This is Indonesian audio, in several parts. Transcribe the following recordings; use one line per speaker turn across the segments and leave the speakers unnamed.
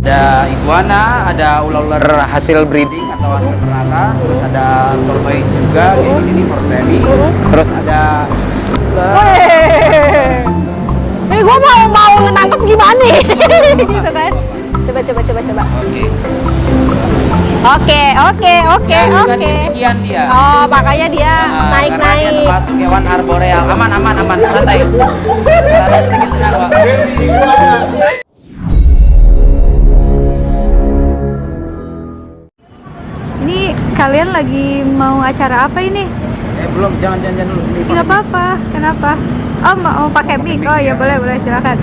Ada iguana, ada ular-ular hasil breeding atau hasil ternakan, terus ada tortoise juga, kayak gini for sale. Terus ada
Nih gue mau nangkep gimana nih? Gitu kan? Coba. Oke.
Ketinggian dia.
Oh, makanya dia
Karena dia
naik-naik.
termasuk hewan arboreal. Aman, santai. Ada sedikit tenang, Pak.
Ini kalian lagi mau acara apa ini?
Belum, jangan dulu.
Nggak apa-apa, kenapa? Oh, mau pakai mic? Oh ya boleh, silakan.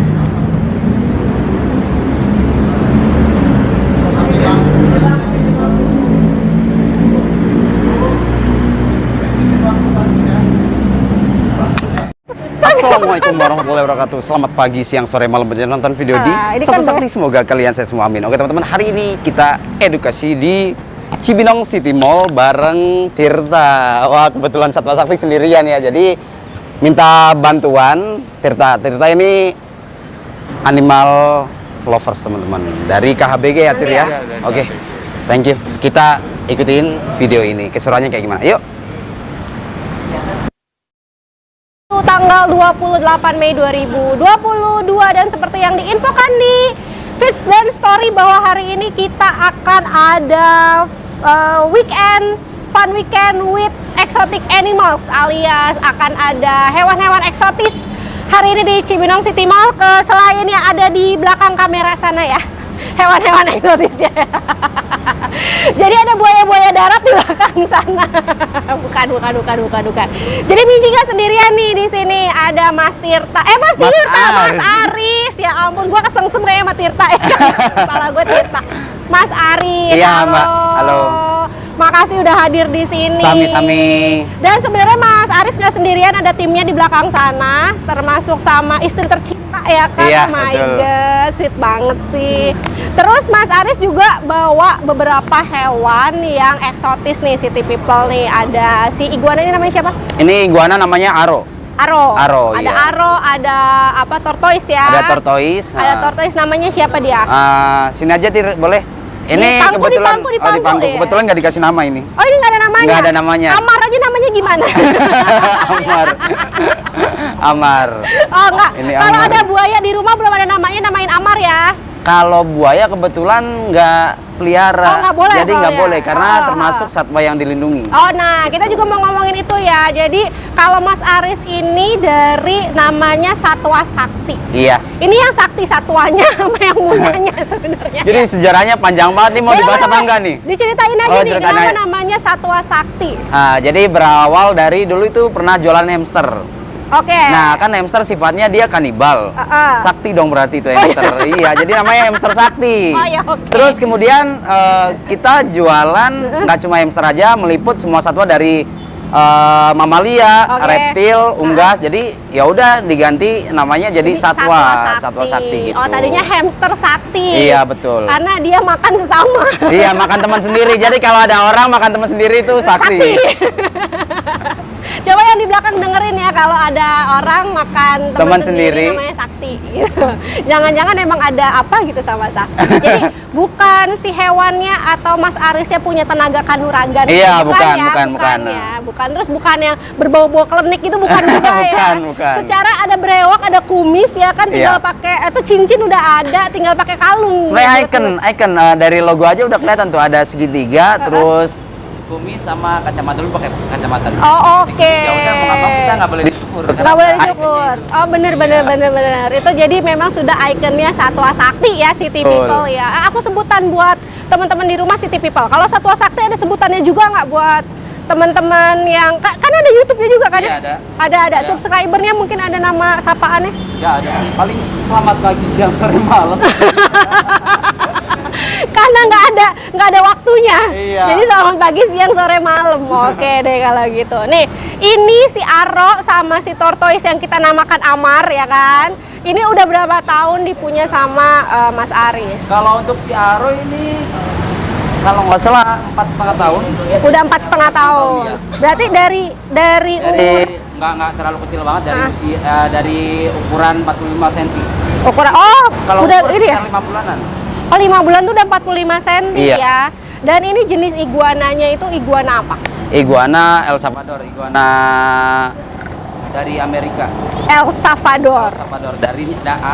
Assalamualaikum warahmatullahi wabarakatuh. Selamat pagi, siang, sore, malam penonton nonton video di
ini
Satu
kan
Sakti. Semoga kalian sehat semua, amin. Oke teman-teman, hari ini kita edukasi di Cibinong City Mall bareng Tirta. Wah, kebetulan Satwa Sakti sendirian ya, jadi minta bantuan Tirta. Tirta ini animal lovers teman-teman, dari KHBG ya Tir ya. Oke, thank you. Kita ikutin video ini, keseruannya kayak gimana. Yuk.
Tanggal 28 Mei 2022, dan seperti yang diinfokan di feeds dan story bahwa hari ini kita akan ada fun weekend with exotic animals, alias akan ada hewan-hewan eksotis hari ini di Cibinong City Mall, selain yang ada di belakang kamera sana ya, hewan-hewan eksotisnya. Jadi ada buaya-buaya darat di belakang sana. Bukan. Jadi Minci nggak sendirian nih di sini. Ada Mas Tirta. Mas Aris. Ya ampun, gua kesengsem kayaknya sama Tirta ya. Kepala gue Tirta. Mas Aris.
Iya, Mbak. Halo.
Makasih udah hadir di sini.
Sami-sami.
Dan sebenarnya Mas Aris nggak sendirian, ada timnya di belakang sana, termasuk sama istri tercinta ya kan.
Iya,
Oh my
betul.
god, sweet banget sih. Terus Mas Aris juga bawa beberapa hewan yang eksotis nih, city people nih. Ada si iguana, ini namanya siapa?
Ini iguana namanya Aro. Aro,
Ada
iya.
Aro, ada apa, tortoise ya?
Ada tortoise.
Ada tortoise, namanya siapa dia?
Sini aja Tir, boleh? Ini
Di pangku,
kebetulan
di pangku, iya.
Kebetulan nggak dikasih nama ini.
Oh, ini nggak ada namanya?
Nggak ada namanya.
Amar aja namanya gimana?
Amar.
Oh enggak,
Ini
kalau
Amar.
ada buaya di rumah belum ada namanya, namain Amar ya?
Kalau buaya kebetulan nggak pelihara,
Oh, nggak boleh
jadi nggak
soalnya.
boleh karena
Oh,
termasuk satwa yang dilindungi.
Oh, nah kita juga mau ngomongin itu ya. Jadi kalau Mas Aris ini dari namanya Satwa Sakti.
Iya.
Ini yang sakti satwanya sama yang punyanya sebenarnya.
Jadi sejarahnya panjang banget nih, mau
Boleh,
dibahas apa
boleh.
enggak nih?
Diceritain aja
Oh,
nih,
ceritain
kenapa
aja.
namanya Satwa Sakti.
Jadi berawal dari dulu itu pernah jualan hamster.
Oke.
Nah, kan hamster sifatnya dia kanibal. Sakti dong berarti itu hamster. Iya, jadi namanya hamster sakti.
Oh, ya, oke.
Terus kemudian kita jualan nggak cuma hamster aja, meliput semua satwa dari mamalia,
Oke.
reptil, unggas. Jadi ya udah diganti namanya jadi satwa sakti gitu.
Oh, tadinya hamster sakti.
Iya, betul.
Karena dia makan sesama.
Iya, makan teman sendiri. Jadi kalau ada orang makan teman sendiri itu sakti.
Coba yang di belakang dengerin ya, kalau ada orang makan teman sendiri namanya Sakti gitu. Jangan-jangan emang ada apa gitu sama Sakti. Jadi bukan si hewannya atau Mas Arisnya punya tenaga kanuragan.
Iya,
bukan.
ya.
Bukan, terus bukan yang berbau-bau klenik itu, bukan juga ya.
Bukan.
Secara ada brewok, ada kumis ya kan, tinggal
Iya.
pakai itu cincin udah ada, tinggal pakai kalung.
Sebenarnya icon dari logo aja udah kelihatan tuh, ada segitiga, terus
Kumis sama kacamata, dulu pakai kacamata.
Oh, oke.
Ya udah, mau nggak mau kita nggak boleh dicukur.
Nggak boleh dicukur. Oh, bener. Itu jadi memang sudah ikonnya Satwa Sakti ya, City
Betul.
People ya. Aku sebutan buat teman-teman di rumah City People. Kalau Satwa Sakti ada sebutannya juga nggak buat teman-teman yang kan ada YouTube-nya juga kan?
Iya,
ya?
ada.
Ada. Subscribernya mungkin ada nama sapaannya.
Ya ada. Paling selamat pagi, siang, sore, malam.
Karena nggak ada waktunya.
Iya.
Jadi selamat pagi, siang, sore, malam. Oke deh kalau gitu. Nih, ini si Aro sama si tortoise yang kita namakan Amar ya kan. Ini udah berapa tahun dipunya sama Mas Aris?
Kalau untuk si Aro ini, kalau nggak salah 4,5 tahun.
Udah 4,5 tahun.
Iya.
Berarti dari umur
Nggak terlalu kecil banget, dari ukuran 45 cm.
ukuran. Oh,
Kalau
udah
umur
ini ya.
sekitar 5 bulanan.
Oh, 5 bulan tuh udah 45 cm
Iya.
ya. Dan ini jenis iguananya itu iguana apa?
Iguana El Salvador, iguana dari Amerika.
El Salvador.
El Salvador dari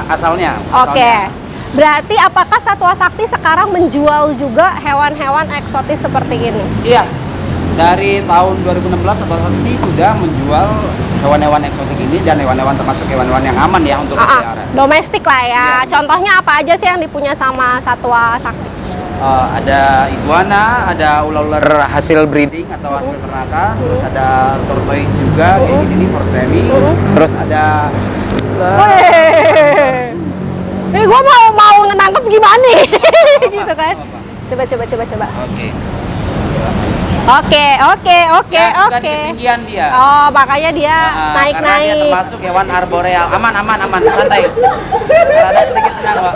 asalnya.
Oke. Berarti apakah Satwa Sakti sekarang menjual juga hewan-hewan eksotis seperti ini?
Iya. Dari tahun 2016 Satwa Sakti sudah menjual hewan-hewan eksotik ini dan hewan-hewan termasuk hewan-hewan yang aman ya untuk dipelihara.
Domestik lah ya.
Iya.
Contohnya apa aja sih yang dipunya sama Satwa Sakti?
Ada iguana, ada ular-ular hasil breeding atau hasil ternaka, terus ada tortoise juga, kayak gini nih forseni, terus ada
Wih. Nih gue mau nangkep gimana nih? Gitu kan. Coba.
Oke.
Oke.
Ya, sudah di ketinggian dia.
Oh, makanya dia
Karena dia
naik-naik.
termasuk hewan arboreal. Aman, santai. Ada sedikit tenang, Pak.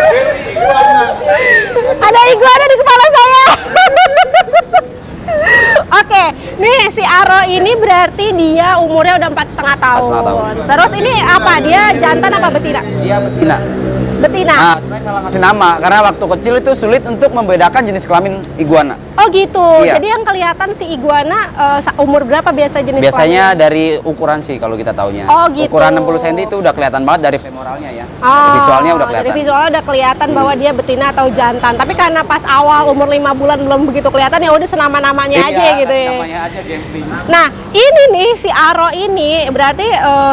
Ada iguana di kepala saya. Oke, nih si Aro ini berarti dia umurnya udah 4,5 tahun.
4,5 tahun.
Terus ini apa? Dia jantan apa betina?
Dia betina.
Betina.
Nah, sebenarnya salah ngasih nama karena waktu kecil itu sulit untuk membedakan jenis kelamin iguana.
Oh gitu.
Iya.
Jadi yang kelihatan si iguana umur berapa biasa jenis
Biasanya
kelaminnya?
dari ukuran sih kalau kita taunya.
Oh, gitu.
Ukuran 60 cm itu udah kelihatan banget dari femoralnya ya.
Oh,
Visualnya udah kelihatan.
Dari visualnya udah kelihatan bahwa dia betina atau jantan. Tapi karena pas awal umur 5 bulan belum begitu kelihatan, ya udah senama-namanya aja gitu
kasih
ya.
namanya aja gambling.
Nah, ini nih si Aro ini berarti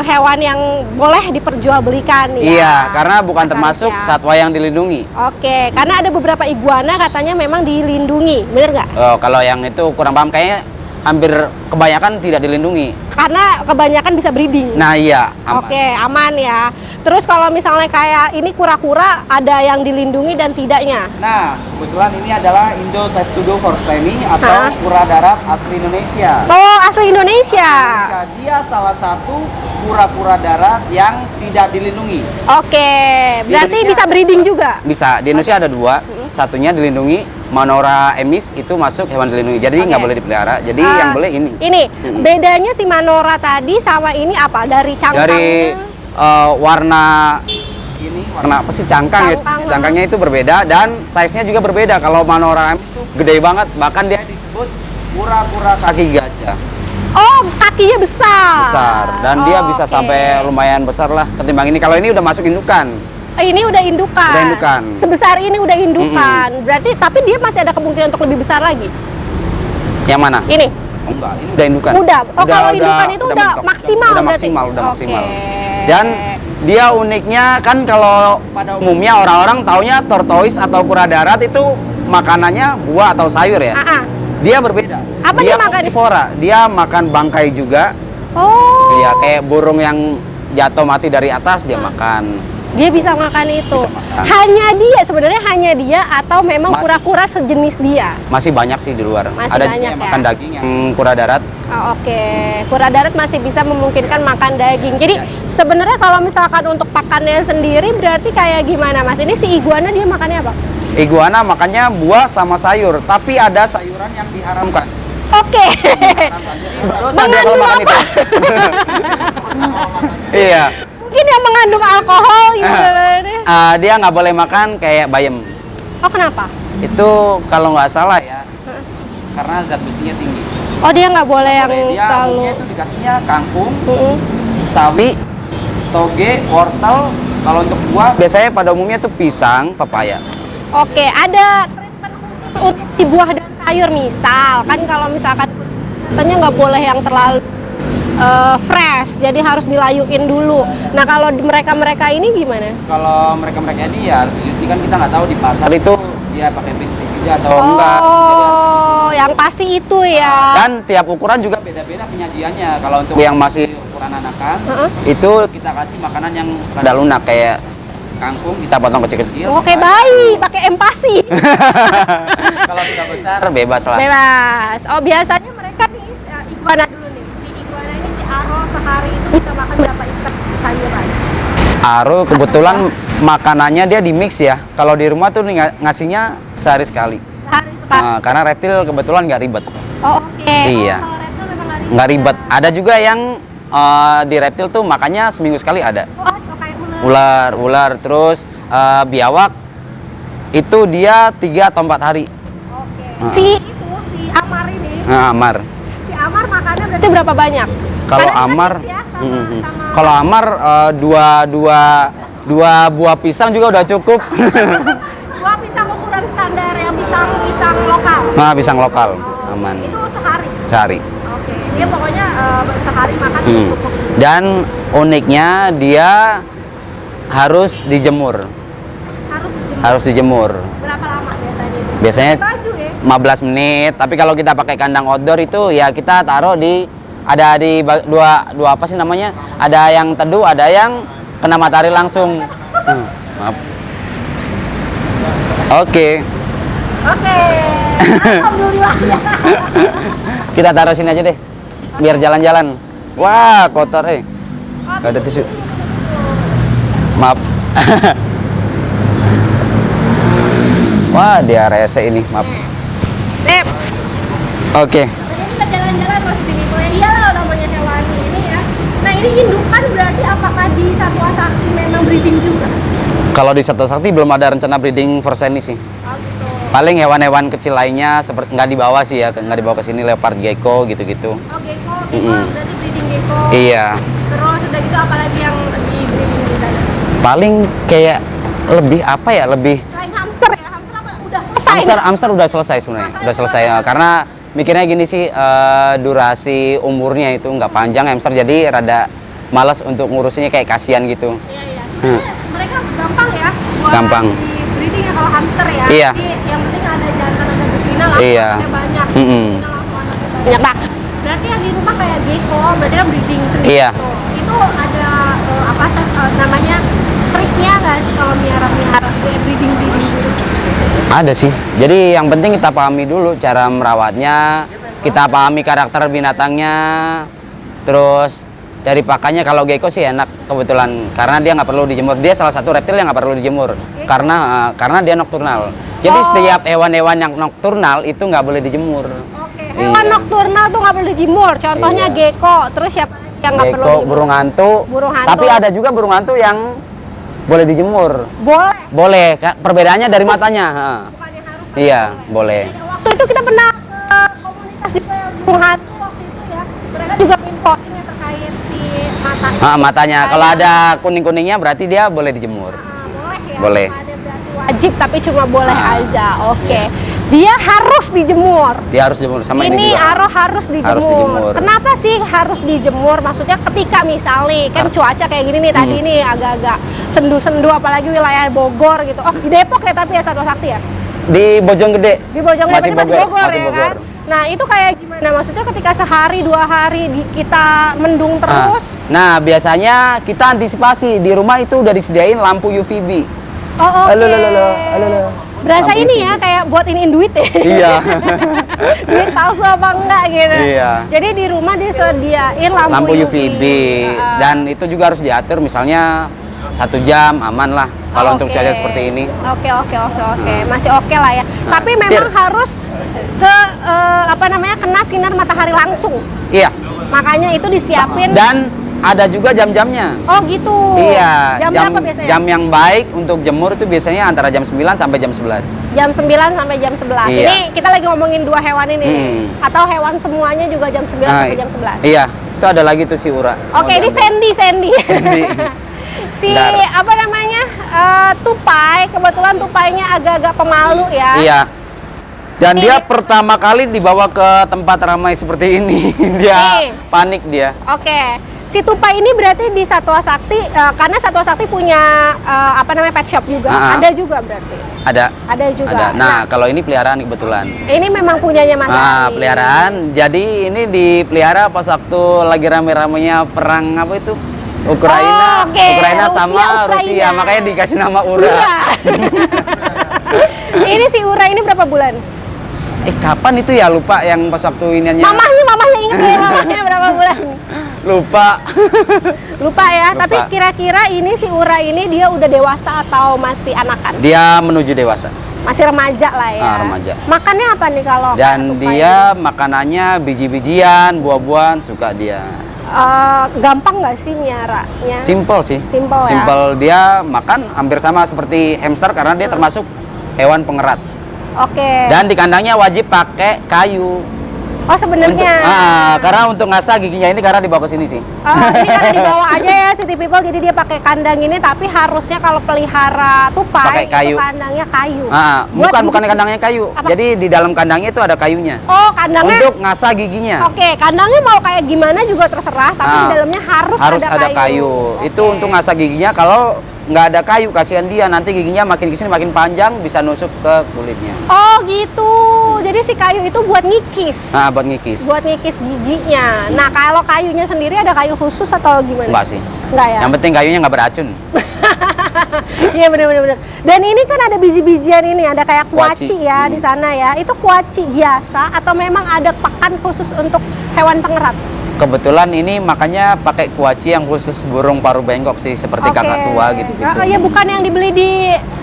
hewan yang boleh diperjualbelikan ya.
Iya, karena bukan
Mas
termasuk
Aris ya.
satwa yang dilindungi.
Oke, karena ada beberapa iguana katanya memang dilindungi, bener nggak?
Oh, kalau yang itu kurang paham kayaknya hampir kebanyakan tidak dilindungi.
Karena kebanyakan bisa breeding.
Nah, iya, aman.
Oke, aman ya. Terus kalau misalnya kayak ini kura-kura ada yang dilindungi dan tidaknya.
Nah, kebetulan ini adalah Indo Testudo forsteni atau
Hah?
kura darat asli Indonesia.
Oh, asli Indonesia.
Dia salah satu kura-kura darat yang tidak dilindungi.
Oke, berarti
Indonesia
bisa breeding juga.
Bisa, di Indonesia ada dua. Satunya dilindungi, Manora emis itu masuk hewan dilindungi. Jadi nggak
Oke.
boleh dipelihara. Jadi
Ah,
yang boleh ini.
Ini bedanya si Manora tadi sama ini apa? Dari cangkangnya?
Dari warna ini warna apa sih cangkang ya?
Cangkang.
Cangkangnya itu berbeda dan size-nya juga berbeda. Kalau Manora emis itu gede banget, bahkan dia disebut kura-kura kaki gajah.
Oh, kakinya
Besar dan dia bisa
Oke.
sampai lumayan besar lah ketimbang ini. Kalau ini udah masuk indukan.
Ini udah indukan.
Udah indukan.
Sebesar ini udah indukan. Berarti tapi dia masih ada kemungkinan untuk lebih besar lagi.
Yang mana?
Ini.
Oh, enggak, ini udah indukan.
Udah. Oh, kalau indukan itu udah
mentok.
maksimal
Udah
berarti?
maksimal.
Oke.
Dan dia uniknya kan kalau pada umumnya orang-orang taunya tortoise atau kura darat itu makanannya buah atau sayur ya.
Ah, ah.
Dia berbeda.
Apa dia makan?
Omnivora. Dia makan bangkai juga.
Oh.
Iya, kayak burung yang jatuh mati dari atas dia makan.
Dia bisa makan itu.
Bisa makan.
Sebenarnya hanya dia atau memang
Masih.
kura-kura sejenis dia?
Masih banyak sih di luar.
Masih
Ada
banyak
juga yang
ya?
makan daging yang kura darat.
Oh, oke. Kura darat masih bisa memungkinkan makan daging. Jadi sebenarnya kalau misalkan untuk pakannya sendiri berarti kayak gimana, Mas? Ini si iguana dia makannya apa?
Iguana makannya buah sama sayur, tapi ada sayuran yang diharamkan.
Oke.
Baru saja
Mengandung
kalau makan
apa?
itu. Iya.
Mungkin yang mengandung alkohol gitu.
Dia nggak boleh makan kayak bayam.
Oh, kenapa?
Itu kalau nggak salah ya, karena zat besinya tinggi.
Oh, dia nggak boleh yang
Dia
terlalu.
umumnya itu dikasihnya kangkung,
Mm-mm.
sawi, toge, wortel. Kalau untuk buah biasanya pada umumnya itu pisang, pepaya.
Oke, ada treatment khusus untuk si buah dan sayur. Misal kan kalau misalkan katanya nggak boleh yang terlalu fresh, jadi harus dilayuin dulu. Nah, kalau mereka ini gimana?
Kalau mereka ini ya harus dicuci, kan kita nggak tahu di pasar itu dia pakai pestisida atau enggak.
Oh, yang pasti itu ya.
Dan tiap ukuran juga beda-beda penyajiannya. Kalau untuk yang masih ukuran anakan, itu kita kasih makanan yang rada lunak kayak kangkung kita potong kecil-kecil.
Oke, baik, pakai empati.
Kalau sudah besar bebas lah.
Bebas. Oh, biasanya mereka nih iguana dulu nih. Si iguana ini si Aro sehari itu bisa makan berapa ikat sayuran?
Aru kebetulan makanannya dia di mix ya. Kalau di rumah tuh ngasihnya sehari sekali.
Sehari sekali.
Karena reptil kebetulan nggak ribet.
Oh, oke.
Iya.
Oh, kalau reptil memang
Nggak ribet. Ada juga yang di reptil tuh makannya seminggu sekali ada.
Oh, kayak ular.
Ular terus biawak itu dia 3 atau 4 hari.
Oke. Si Amar ini,
Nah, Amar.
si Amar makannya berarti berapa banyak?
Kalau
Karena
Amar,
kan ya, sama
kalau Amar dua buah pisang juga udah cukup.
Wah, pisang ukuran standar yang pisang lokal.
Nah, pisang lokal, aman.
Itu sehari.
Sehari.
Oke. Dia pokoknya sehari makan cukup.
Dan uniknya dia harus dijemur.
Harus dijemur.
Harus dijemur.
Berapa lama biasanya?
Biasanya
Baju ya.
15 menit, tapi kalau kita pakai kandang outdoor itu ya kita taruh di dua apa sih namanya? Ada yang teduh, ada yang kena matahari langsung. Maaf. Oke.
Oke. Alhamdulillah.
Kita taruh sini aja deh. Biar jalan-jalan. Wah, kotor Gak ada tisu. Maaf. Wah, dia rese ini, maaf.
Sip.
Oke.
Jadi kita jalan-jalan Mas Timi. Iyalah namanya hewani ini ya. Nah, ini indukan berarti apakah di Satwa Sakti memang breeding juga?
Kalau di Satwa Sakti belum ada rencana breeding Forseni sih.
Oh gitu.
Paling hewan-hewan kecil lainnya seperti nggak dibawa sih ya, nggak dibawa ke sini, leopard, gecko gitu-gitu.
Oh gecko berarti breeding gecko.
Iya.
Terus udah gitu apalagi yang di breeding di sana?
Paling kayak lebih apa ya, lebih
Selain hamster ya, hamster apa udah selesai?
hamster udah selesai sebenarnya, udah selesai karena mikirnya gini sih, durasi umurnya itu nggak panjang hamster, jadi rada malas untuk ngurusinnya, kayak kasihan gitu.
Iya iya. Mereka gampang ya buat
Gampang.
di breeding ya kalau hamster ya.
Iya.
Jadi yang penting ada jantan, ada betina lah.
Iya.
Banyak.
Mm-mm.
Betina langsung anaknya banyak. Nah, berarti yang di rumah kayak gecko, berarti kan breeding sendiri.
Iya.
Tuh. Itu ada apa sih namanya triknya nggak sih kalau miara breeding gitu?
Ada sih. Jadi yang penting kita pahami dulu cara merawatnya, kita pahami karakter binatangnya, terus dari pakannya. Kalau gecko sih enak kebetulan karena dia nggak perlu dijemur. Dia salah satu reptil yang nggak perlu dijemur karena dia nokturnal. Jadi setiap hewan-hewan yang nokturnal itu nggak boleh dijemur.
Oke. Hewan
Iya.
nokturnal tuh nggak boleh dijemur. Contohnya
Iya.
gecko. Terus siapa lagi yang nggak perlu
Gecko,
dijemur?
burung hantu.
Burung hantu.
Tapi ada juga burung hantu yang boleh dijemur.
Boleh.
Boleh. Perbedaannya dari matanya.
Bukannya harus.
Iya, boleh.
Waktu itu kita pernah ke komunitas di burung hantu waktu itu ya. Mereka juga infoin yang terkait si mata.
Matanya. Kalau ada kuning-kuningnya berarti dia boleh dijemur.
Boleh ya.
Boleh.
Ada berarti wajib tapi cuma boleh aja. Oke.
Iya.
Dia harus dijemur.
Dia harus dijemur sama ini juga.
Aro harus dijemur.
Harus dijemur.
Kenapa sih harus dijemur? Maksudnya ketika misalnya kan cuaca kayak gini nih tadi nih agak-agak sendu-sendu apalagi wilayah Bogor gitu. Oh, di Depok ya tapi ya Satwa Sakti ya?
Di Bojonggede.
Di Bojonggede masih Bogor
masih
ya
Bogor.
kan? Nah, itu kayak gimana? Maksudnya ketika sehari, 2 hari kita mendung terus.
Nah, biasanya kita antisipasi di rumah itu udah disediain lampu UVB.
Oh, oke.
Halo.
Berasa
Lampu
ini
UVB.
ya kayak buat iniin duit ya.
Iya.
Duit palsu apa enggak gitu.
Iya.
Jadi di rumah disediain lampu,
Lampu UVB dan itu juga harus diatur, misalnya 1 jam aman lah kalau untuk cuaca seperti ini.
Oke. Masih oke lah ya. Tapi memang harus ke kena sinar matahari langsung.
Iya.
Makanya itu disiapin.
Dan ada juga jam-jamnya.
Oh gitu.
Iya,
Jam berapa biasanya?
jam yang baik untuk jemur itu biasanya antara jam 9 sampai jam 11.
Jam 9 sampai jam 11.
Iya.
Ini kita lagi ngomongin 2 hewan ini. Atau hewan semuanya juga jam 9 sampai jam 11.
Iya, itu ada lagi tuh si Ura.
Oke, ini Sandy.
Sandy.
Si
Bentar.
apa namanya? Tupai. Kebetulan tupainya agak-agak pemalu ya.
Iya. Dan
Ini-
dia pertama kali dibawa ke tempat ramai seperti ini. Dia
Nih.
panik dia.
Oke. Si tupai ini berarti di Satwa Sakti karena Satwa Sakti punya pet shop juga. Ada juga berarti.
Ada
juga.
Ada. Nah, kalau ini peliharaan kebetulan.
Ini memang punyanya Mas Ali.
Peliharaan. Jadi ini dipelihara pas waktu lagi rame-ramenya perang apa itu? Ukraina.
Oh, oke.
Ukraina sama
Rusia.
Rusia. Makanya dikasih nama Ura.
Ini si Ura ini berapa bulan?
Kapan itu ya, lupa yang pas waktu iniannya.
Mamahnya inget ya mamahnya berapa bulan?
Lupa.
Lupa ya.
Lupa.
Tapi kira-kira ini si Ura ini dia udah dewasa atau masih anakan?
Dia menuju dewasa.
Masih remaja lah ya.
Remaja.
Makannya apa nih kalau?
Dan
tupai
dia makanannya biji-bijian, buah-buahan, suka dia.
gampang nggak sih miaranya?
Simple sih.
Simple ya.
Simple, dia makan hampir sama seperti hamster karena dia termasuk hewan pengerat.
Oke.
Dan di kandangnya wajib pakai kayu.
Oh sebenarnya.
Karena untuk ngasah giginya ini karena dibawa ke sini sih.
Oh, ini karena dibawa aja ya City People, jadi dia pakai kandang ini, tapi harusnya kalau pelihara tupai
Pakai kayu.
itu kandangnya kayu.
Bukan kandangnya kayu.
Apa?
Jadi di dalam kandangnya itu ada kayunya.
Oh, kandangnya.
Untuk ngasah giginya.
Oke, kandangnya mau kayak gimana juga terserah, tapi di dalamnya harus
ada kayu.
Oke.
Itu untuk ngasah giginya. Kalau nggak ada kayu, kasihan dia, nanti giginya makin kesini makin panjang, bisa nusuk ke kulitnya.
Oh gitu. Jadi si kayu itu buat ngikis.
Buat ngikis.
Buat ngikis giginya. Nah, kalau kayunya sendiri ada kayu khusus atau gimana?
Enggak sih.
Enggak ya?
Yang penting kayunya nggak beracun.
Iya benar-benar. Dan ini kan ada biji-bijian ini, ada kayak
Kuaci.
kuaci ya di sana ya. Itu kuaci biasa atau memang ada pakan khusus untuk hewan pengerat?
Kebetulan ini makanya pakai kuaci yang khusus burung paruh bengkok sih, seperti kakak tua gitu.
Ya bukan yang dibeli di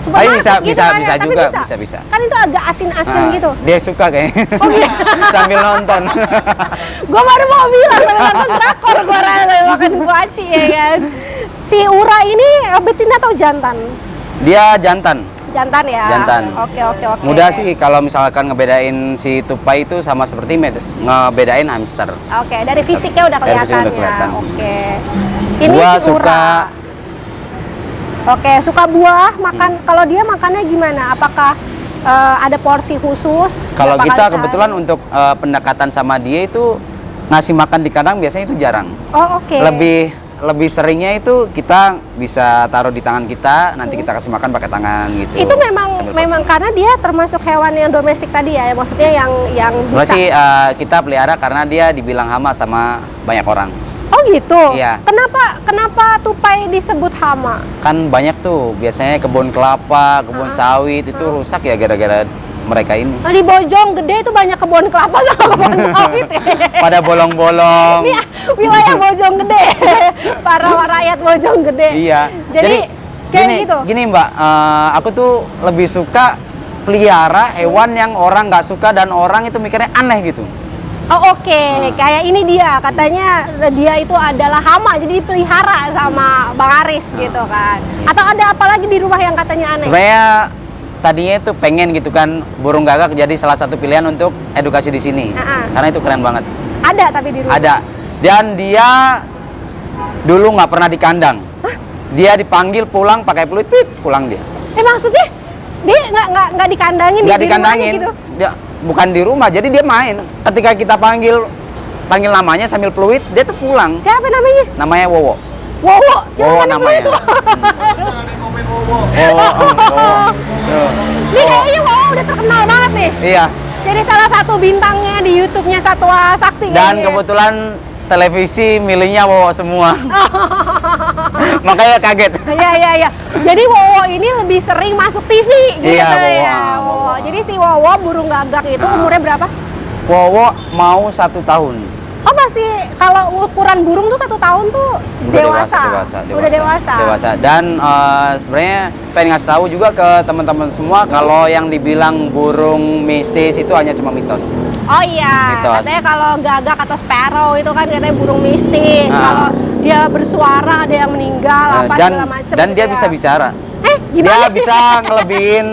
supermarket
bisa,
gitu
bisa,
kan,
bisa
tapi
juga, bisa.
Kan itu agak asin-asin gitu.
Dia suka kayaknya.
Oh iya.
Sambil nonton.
Gue baru mau bilang sambil nonton drakor gue makan kuaci ya kan. Si Ura ini betina atau jantan?
Dia jantan.
Jantan ya?
Jantan.
Oke.
Mudah sih kalau misalkan ngebedain si tupai itu sama seperti ngebedain hamster.
Oke, dari fisiknya udah
Dari
kelihatan
fisiknya udah
ya.
kelihatan.
Oke. Ini
Gua
si Ura.
suka.
Oke, suka buah, makan. Kalau dia makannya gimana? Apakah ada porsi khusus?
Kalau
berapa
kita
kali
kebetulan
sehari?
untuk pendekatan sama dia itu ngasih makan di kandang biasanya itu jarang.
Oh, oke.
Lebih seringnya itu kita bisa taruh di tangan kita, nanti kita kasih makan pakai tangan gitu.
Itu memang
Sambil
memang karena dia termasuk hewan yang domestik tadi ya, maksudnya yang bisa.
sebenarnya sih kita pelihara karena dia dibilang hama sama banyak orang.
Oh gitu.
Iya.
Kenapa tupai disebut hama?
Kan banyak tuh biasanya kebun kelapa, kebun sawit itu rusak ya gara-gara mereka ini.
Nah, di Bojonggede itu banyak kebun kelapa sama kebun sawit.
Pada bolong-bolong.
Ini wilayah Bojonggede. Para rakyat Bojonggede.
Iya.
Jadi kayak gitu.
Gini Mbak, aku tuh lebih suka pelihara hewan yang orang nggak suka dan orang itu mikirnya aneh gitu.
Oh oke, kayak ini dia katanya dia itu adalah hama jadi dipelihara sama Bang Aris gitu kan. Atau ada apa lagi di rumah yang katanya aneh?
Sebenarnya tadinya itu pengen gitu kan burung gagak jadi salah satu pilihan untuk edukasi di sini. Karena itu keren banget.
Ada tapi di rumah.
Ada. Dan dia dulu nggak pernah di kandang. Dia dipanggil pulang pakai peluit, pulang dia.
Maksudnya dia nggak dikandangin?
Nggak
di rumahnya
dikandangin.
Gitu?
Dia bukan di rumah, jadi dia main. Ketika kita panggil namanya sambil peluit, dia tuh pulang.
Siapa namanya?
Namanya Wowo.
Wowo.
Wowo namanya.
Ini kayaknya Wowo udah terkenal banget nih.
Iya.
Jadi salah satu bintangnya di YouTube-nya Satwa Sakti.
Dan
kayaknya.
kebetulan televisi milihnya Wowo semua. Makanya kaget.
Iya. Jadi Wowo ini lebih sering masuk TV gitu
Iya, Wowo.
ya. Wowo. Jadi si Wowo burung gagak itu umurnya berapa?
Wowo mau 1 tahun.
Oh masih, kalau ukuran burung tuh 1 tahun tuh dewasa. Udah dewasa.
Dan sebenarnya pengen ngasih tahu juga ke teman-teman semua kalau yang dibilang burung mistis itu hanya cuma mitos.
Oh iya,
Mitos.
katanya kalau gagak atau sparrow itu kan katanya burung mistis. Kalau dia bersuara ada yang meninggal apa segala macam.
Dan
gitu
dia
ya.
bisa bicara.
Gimana?
Dia bisa ngelebihin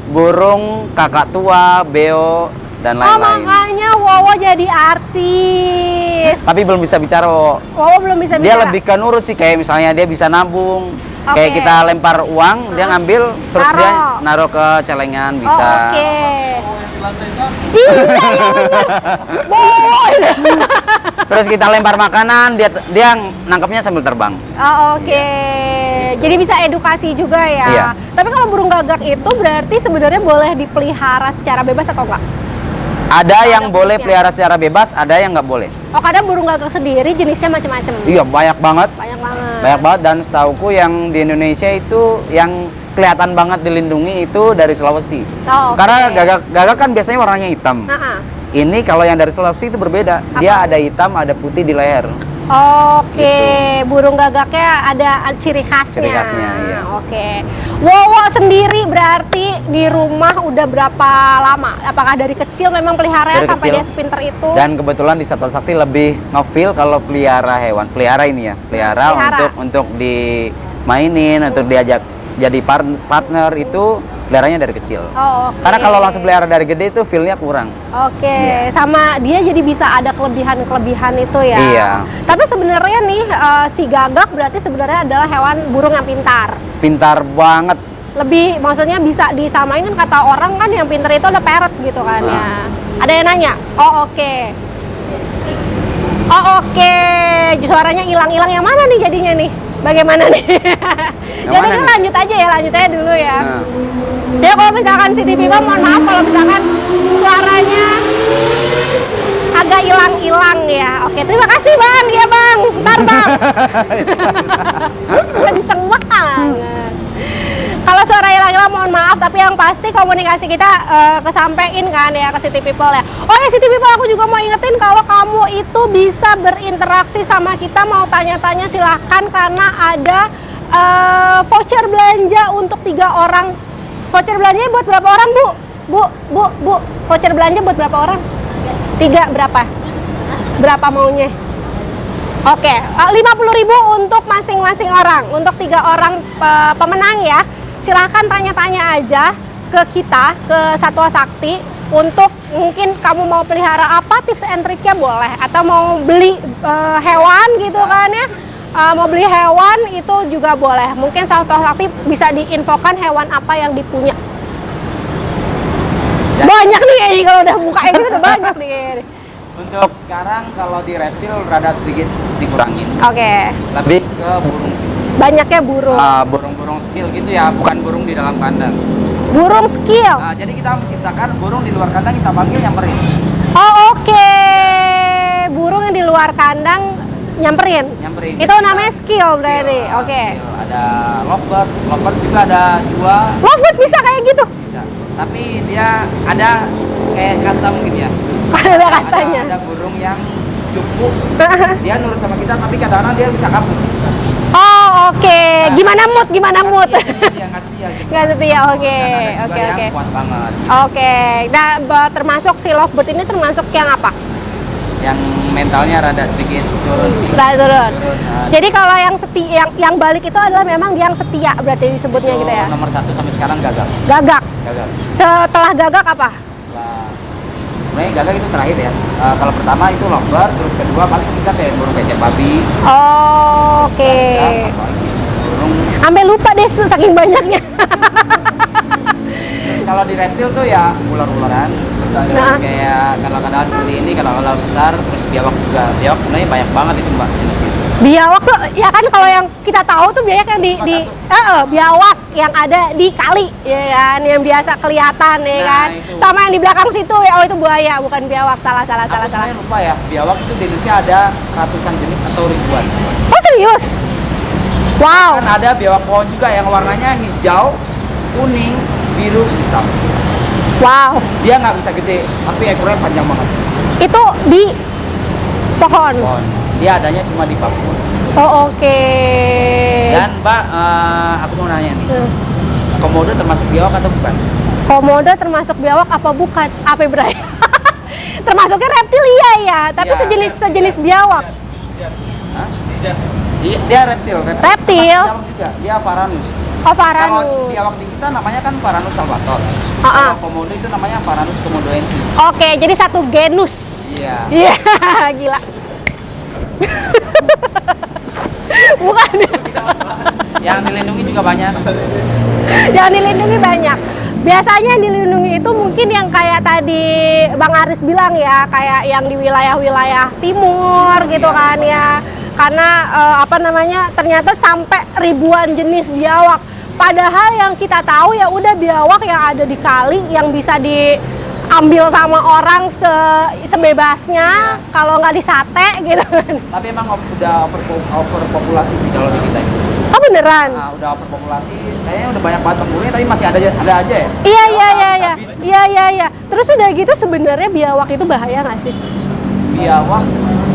burung kakak tua, beo, dan
Oh
lain-lain.
makanya Wowo jadi artis.
Tapi belum bisa bicara, Wowo.
Wowo belum bisa
Dia
bicara.
lebih ke nurut sih, kayak misalnya dia bisa nabung.
Oke.
Kayak kita lempar uang, dia ngambil, terus
Taruh.
dia naruh ke celengan, bisa.
Oh, oke. Iya, bener. Wowo.
Terus kita lempar makanan, dia nangkapnya sambil terbang.
Oh, oke. Jadi bisa edukasi juga ya.
Iya.
Tapi kalau burung gagak itu berarti sebenarnya boleh dipelihara secara bebas atau enggak?
Ada yang boleh
khususnya.
pelihara secara bebas, ada yang nggak boleh.
Oh, kadang burung gagak sendiri jenisnya macam-macam.
Iya, banyak banget.
Banyak banget.
Banyak banget, dan setauku yang di Indonesia itu yang kelihatan banget dilindungi itu dari Sulawesi.
Oh, oke.
Karena gagak kan biasanya warnanya hitam. Ini kalau yang dari Sulawesi itu berbeda. Dia ada hitam, ada putih di leher.
Oke, burung gagaknya ada ciri khasnya.
Ciri khasnya, iya.
Oke. Wowo sendiri berarti di rumah udah berapa lama? Apakah dari kecil memang pelihara
Dari
sampai
kecil.
dia sepinter itu?
Dan kebetulan di Satwa Sakti lebih ngefeel kalau pelihara hewan. Pelihara ini ya, pelihara.
Pelihara.
untuk dimainin, untuk diajak jadi partner itu
peliharanya dari kecil.
Oh, oke.
Karena kalau langsung pelihara dari gede itu feel-nya kurang.
Oke, sama dia jadi bisa ada kelebihan-kelebihan itu ya.
Iya.
Tapi sebenarnya nih si gagak berarti sebenarnya adalah hewan burung yang pintar.
Pintar banget.
Lebih maksudnya bisa disamain kan, kata orang kan yang pintar itu ada parrot gitu kan ya. Ada yang nanya. Oh oke. Oh oke. Suaranya hilang-hilang, yang mana nih jadinya nih? Bagaimana nih?
Yang
Jadi
mana
kita
nih?
lanjut aja ya, lanjut aja dulu ya.
Nah.
Ya kalau misalkan si TV Bang, mohon maaf kalau misalkan suaranya agak hilang-hilang ya. Oke, terima kasih Bang. Ya Bang, bentar Bang. Kenceng banget. Kalau suara hilang-hilang mohon maaf, tapi yang pasti komunikasi kita kesampein kan ya ke City People ya. Oh ya City People, aku juga mau ingetin kalau kamu itu bisa berinteraksi sama kita, mau tanya-tanya silahkan karena ada voucher belanja untuk 3 orang. Voucher belanjanya buat berapa orang Bu? Bu, voucher belanja buat berapa orang? 3 berapa? Berapa maunya? Oke, 50.000 untuk masing-masing orang, untuk 3 orang pemenang ya. Silahkan tanya-tanya aja ke kita, ke Satwa Sakti, untuk mungkin kamu mau pelihara apa, tips and triknya boleh, atau mau beli hewan gitu kan ya. Mau beli hewan itu juga boleh. Mungkin Satwa Sakti bisa diinfokan hewan apa yang dipunya. Banyak nih kayaknya kalau udah buka ini udah banyak nih kayaknya.
Untuk sekarang kalau di reptil rada sedikit dikurangin.
Oke.
Lebih ke burung sih.
Banyaknya burung.
Burung-burung skill gitu ya, bukan burung di dalam kandang.
Burung skill.
Jadi kita menciptakan burung di luar kandang, kita panggil nyamperin.
Oh oke. Burung yang di luar kandang nyamperin.
Nyamperin.
Itu namanya skill berarti. Oke.
Skill. Ada lovebird, lovebird juga ada 2.
Lovebird bisa kayak gitu.
Bisa. Tapi dia ada kayak kasta mungkin ya.
Ada kastanya.
Ada burung yang cukup. Dia nurut sama kita, tapi kadang-kadang dia bisa kabur.
Oh oke. Gimana mood? Gimana mood?
Dia nggak setia gitu.
Nggak setia. Oke.
Kadang-kadang
Oke
juga
oke.
yang kuat banget.
Oke. Nah termasuk si lovebird ini termasuk yang apa?
Yang mentalnya rada sedikit turun sih.
Turun.
Nah,
Jadi kalau yang setia, yang balik itu adalah memang yang setia berarti disebutnya
itu
gitu ya.
Nomor 1 sampai sekarang gagal.
Gagak.
Gagal.
Setelah gagak apa?
Sebenarnya gagal itu terakhir ya. Kalau pertama itu lovebird, terus kedua paling kita kayak burung becek babi.
Oke.
Apalagi burung.
Sampai lupa deh saking banyaknya.
Kalau di reptil tuh ya ular-ularan.
Nah.
Kayak kadang-kadang seperti ini, kadang-kadang besar, terus biawak juga. Biawak sebenarnya banyak banget itu Mbak jenis itu.
Biawak tuh ya kan, kalau yang kita tahu tuh biawak yang biawak yang ada di kali ya kan, yang biasa kelihatan ya
Nah,
kan.
itu.
Sama yang di belakang situ ya, oh itu buaya bukan biawak. Salah.
Aku sebenarnya lupa ya, biawak itu di Indonesia ada ratusan jenis atau ribuan.
Oh serius? Wow.
Kan ada biawak pohon juga yang warnanya hijau, kuning, biru, hitam.
Wow.
Dia nggak bisa gede, tapi ekornya panjang banget.
Itu di pohon.
Pohon. Dia adanya cuma di Papua.
Oh oke.
Dan Mbak, aku mau nanya nih, komodo termasuk biawak atau bukan?
Komodo termasuk biawak apa bukan? Apa Bray? Termasuknya reptilia ya, tapi
Iya,
sejenis biawak.
Hah? Dia reptil.
Reptil?
Biawak juga, dia Varanus.
Oh
Kalau
Varanus.
biawak di kita namanya kan Varanus salvator.
Ah.
Kalau komodo itu namanya Varanus komodoensis.
Oke, jadi satu genus.
Iya.
Iya, gila. Bukan.
Yang dilindungi juga banyak.
Yang dilindungi banyak. Biasanya yang dilindungi itu mungkin yang kayak tadi Bang Aris bilang ya, kayak yang di wilayah-wilayah timur gitu kan ya. Karena ternyata sampai ribuan jenis biawak. Padahal yang kita tahu ya udah biawak yang ada di kali yang bisa diambil sama orang sebebasnya, kalau nggak disate gitu kan.
Tapi emang udah overpopulasi sih kalau di kita itu.
Oh beneran?
Nah, udah overpopulasi, kayaknya udah banyak banget pemburunya, tapi masih ada aja ya.
Iya. Terus udah gitu sebenarnya biawak itu bahaya nggak sih?
Biawak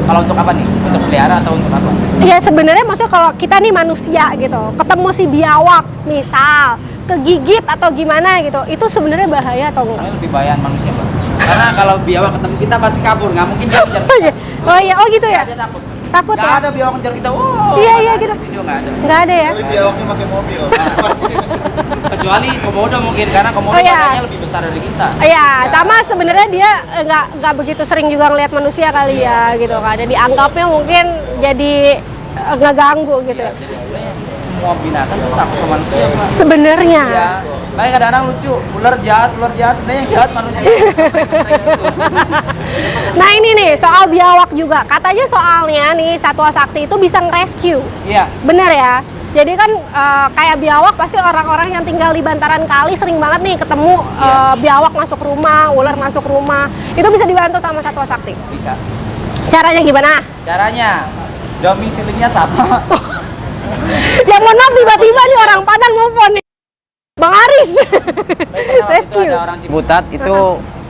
kalau untuk apa nih? Untuk pelihara atau untuk apa?
Iya sebenarnya maksudnya kalau kita nih manusia gitu, ketemu si biawak misal kegigit atau gimana gitu, itu sebenarnya bahaya atau enggak?
Sebenarnya lebih bahaya manusia, Mbak. Karena kalau biawak ketemu kita pasti kabur, nggak mungkin dia kejar kita.
Oh iya, oh gitu ya?
Dia takut.
Takut
Nggak
ya?
ada biawak kejar kita. Wow.
Iya,
nggak
iya
ada
gitu.
di video nggak ada.
Nggak ada ya?
Tapi biawaknya pakai mobil.
Kecuali Kecuali komodo mungkin karena komodo
Oh, iya.
badannya lebih besar dari kita.
Iya, sama sebenarnya dia nggak begitu sering juga ngelihat manusia kali ya gitu kan. Jadi anggapnya mungkin jadi ngeganggu gitu.
Jadi sebenarnya semua binatang tuh takut sama manusia, Pak.
Sebenarnya.
Ya, makanya kadang-kadang lucu, ular jahat sebenarnya yang jahat manusia.
Nah ini nih soal biawak juga. Katanya soalnya nih satwa sakti itu bisa nge-rescue.
Iya.
Bener ya? Jadi kan kayak biawak pasti orang-orang yang tinggal di bantaran kali sering banget nih ketemu biawak masuk rumah, ular masuk rumah. Itu bisa dibantu sama satwa sakti.
Bisa.
Caranya gimana?
Caranya domisilinya sama.
Ya mohon maaf tiba-tiba nih orang Padang nelfon nih. Bang Aris. Rescue.
Ada orang
Ciputat itu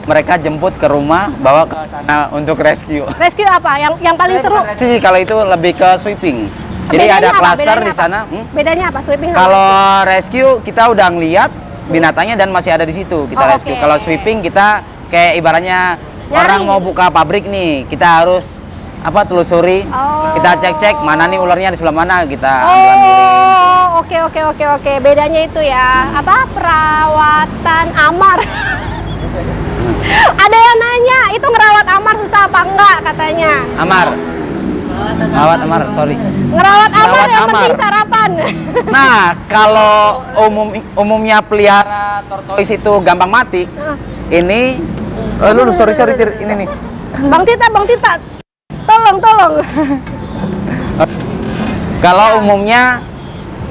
mereka jemput ke rumah, bawa ke sana untuk rescue.
Rescue apa? Yang paling seru?
Sih kalau itu lebih ke sweeping. Jadi
Bedanya
ada
apa?
klaster
Bedanya
di
apa?
sana.
Bedanya apa? Sweeping sama
Kalau rescue kita udah ngeliat binatangnya dan masih ada di situ kita
Oh,
rescue.
oke.
Kalau sweeping kita kayak ibaratnya
Nyari.
orang mau buka pabrik nih, kita harus telusuri.
Oh.
Kita cek ularnya di sebelah mana, kita ambil.
Oh, oke. Bedanya itu ya. Apa? Perawatan amar. Ada yang nanya, itu ngerawat amar susah apa enggak katanya?
Amar. Rawat Amar, sorry.
Ngerawat amar
Ngerawat
yang
amar.
penting sarapan.
Nah, kalau umumnya pelihara tortoise itu gampang mati. Ini sorry Tir, ini nih.
Bang Tita. Tolong.
Kalau umumnya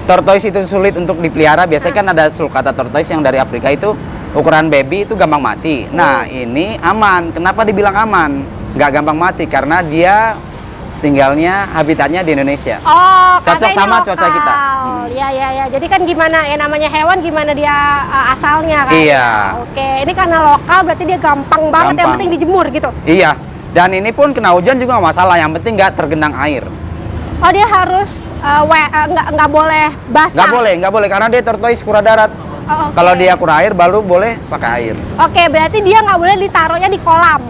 tortoise itu sulit untuk dipelihara, biasanya kan ada sulcata tortoise yang dari Afrika itu ukuran baby itu gampang mati. Nah, ini aman. Kenapa dibilang aman? Nggak gampang mati karena dia tinggalnya habitatnya di Indonesia.
Oh,
Cocok
karena ini
sama
lokal.
cuaca kita.
Iya. Jadi kan gimana ya namanya hewan gimana dia asalnya kan?
Iya.
Oke, ini karena lokal berarti dia gampang banget yang
Gampang.
penting dijemur gitu.
Iya. Dan ini pun kena hujan juga nggak masalah, yang penting nggak tergenang air.
Oh, dia harus nggak boleh basah.
Nggak boleh karena dia tortoise kura darat.
Oh, oke.
Kalau dia kura air baru boleh pakai air.
Oke, berarti dia nggak boleh ditaruhnya di kolam.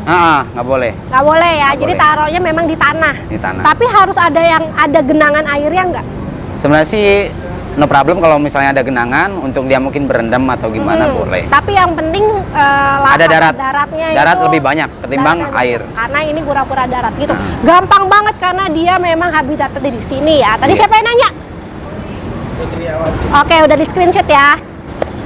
Nggak boleh.
Nggak boleh ya.
Nggak
Jadi
boleh.
taruhnya memang di tanah.
Di tanah.
Tapi harus ada genangan airnya nggak?
Sebenarnya sih no problem kalau misalnya ada genangan untuk dia mungkin berendam atau gimana boleh.
Tapi yang penting
Ada
daratnya
darat
itu
lebih banyak ketimbang
daratnya
air.
banyak. Karena ini pura-pura darat gitu. Gampang banget karena dia memang habitatnya di sini ya. Tadi
Iya.
siapa yang nanya? Oke, udah di screenshot ya.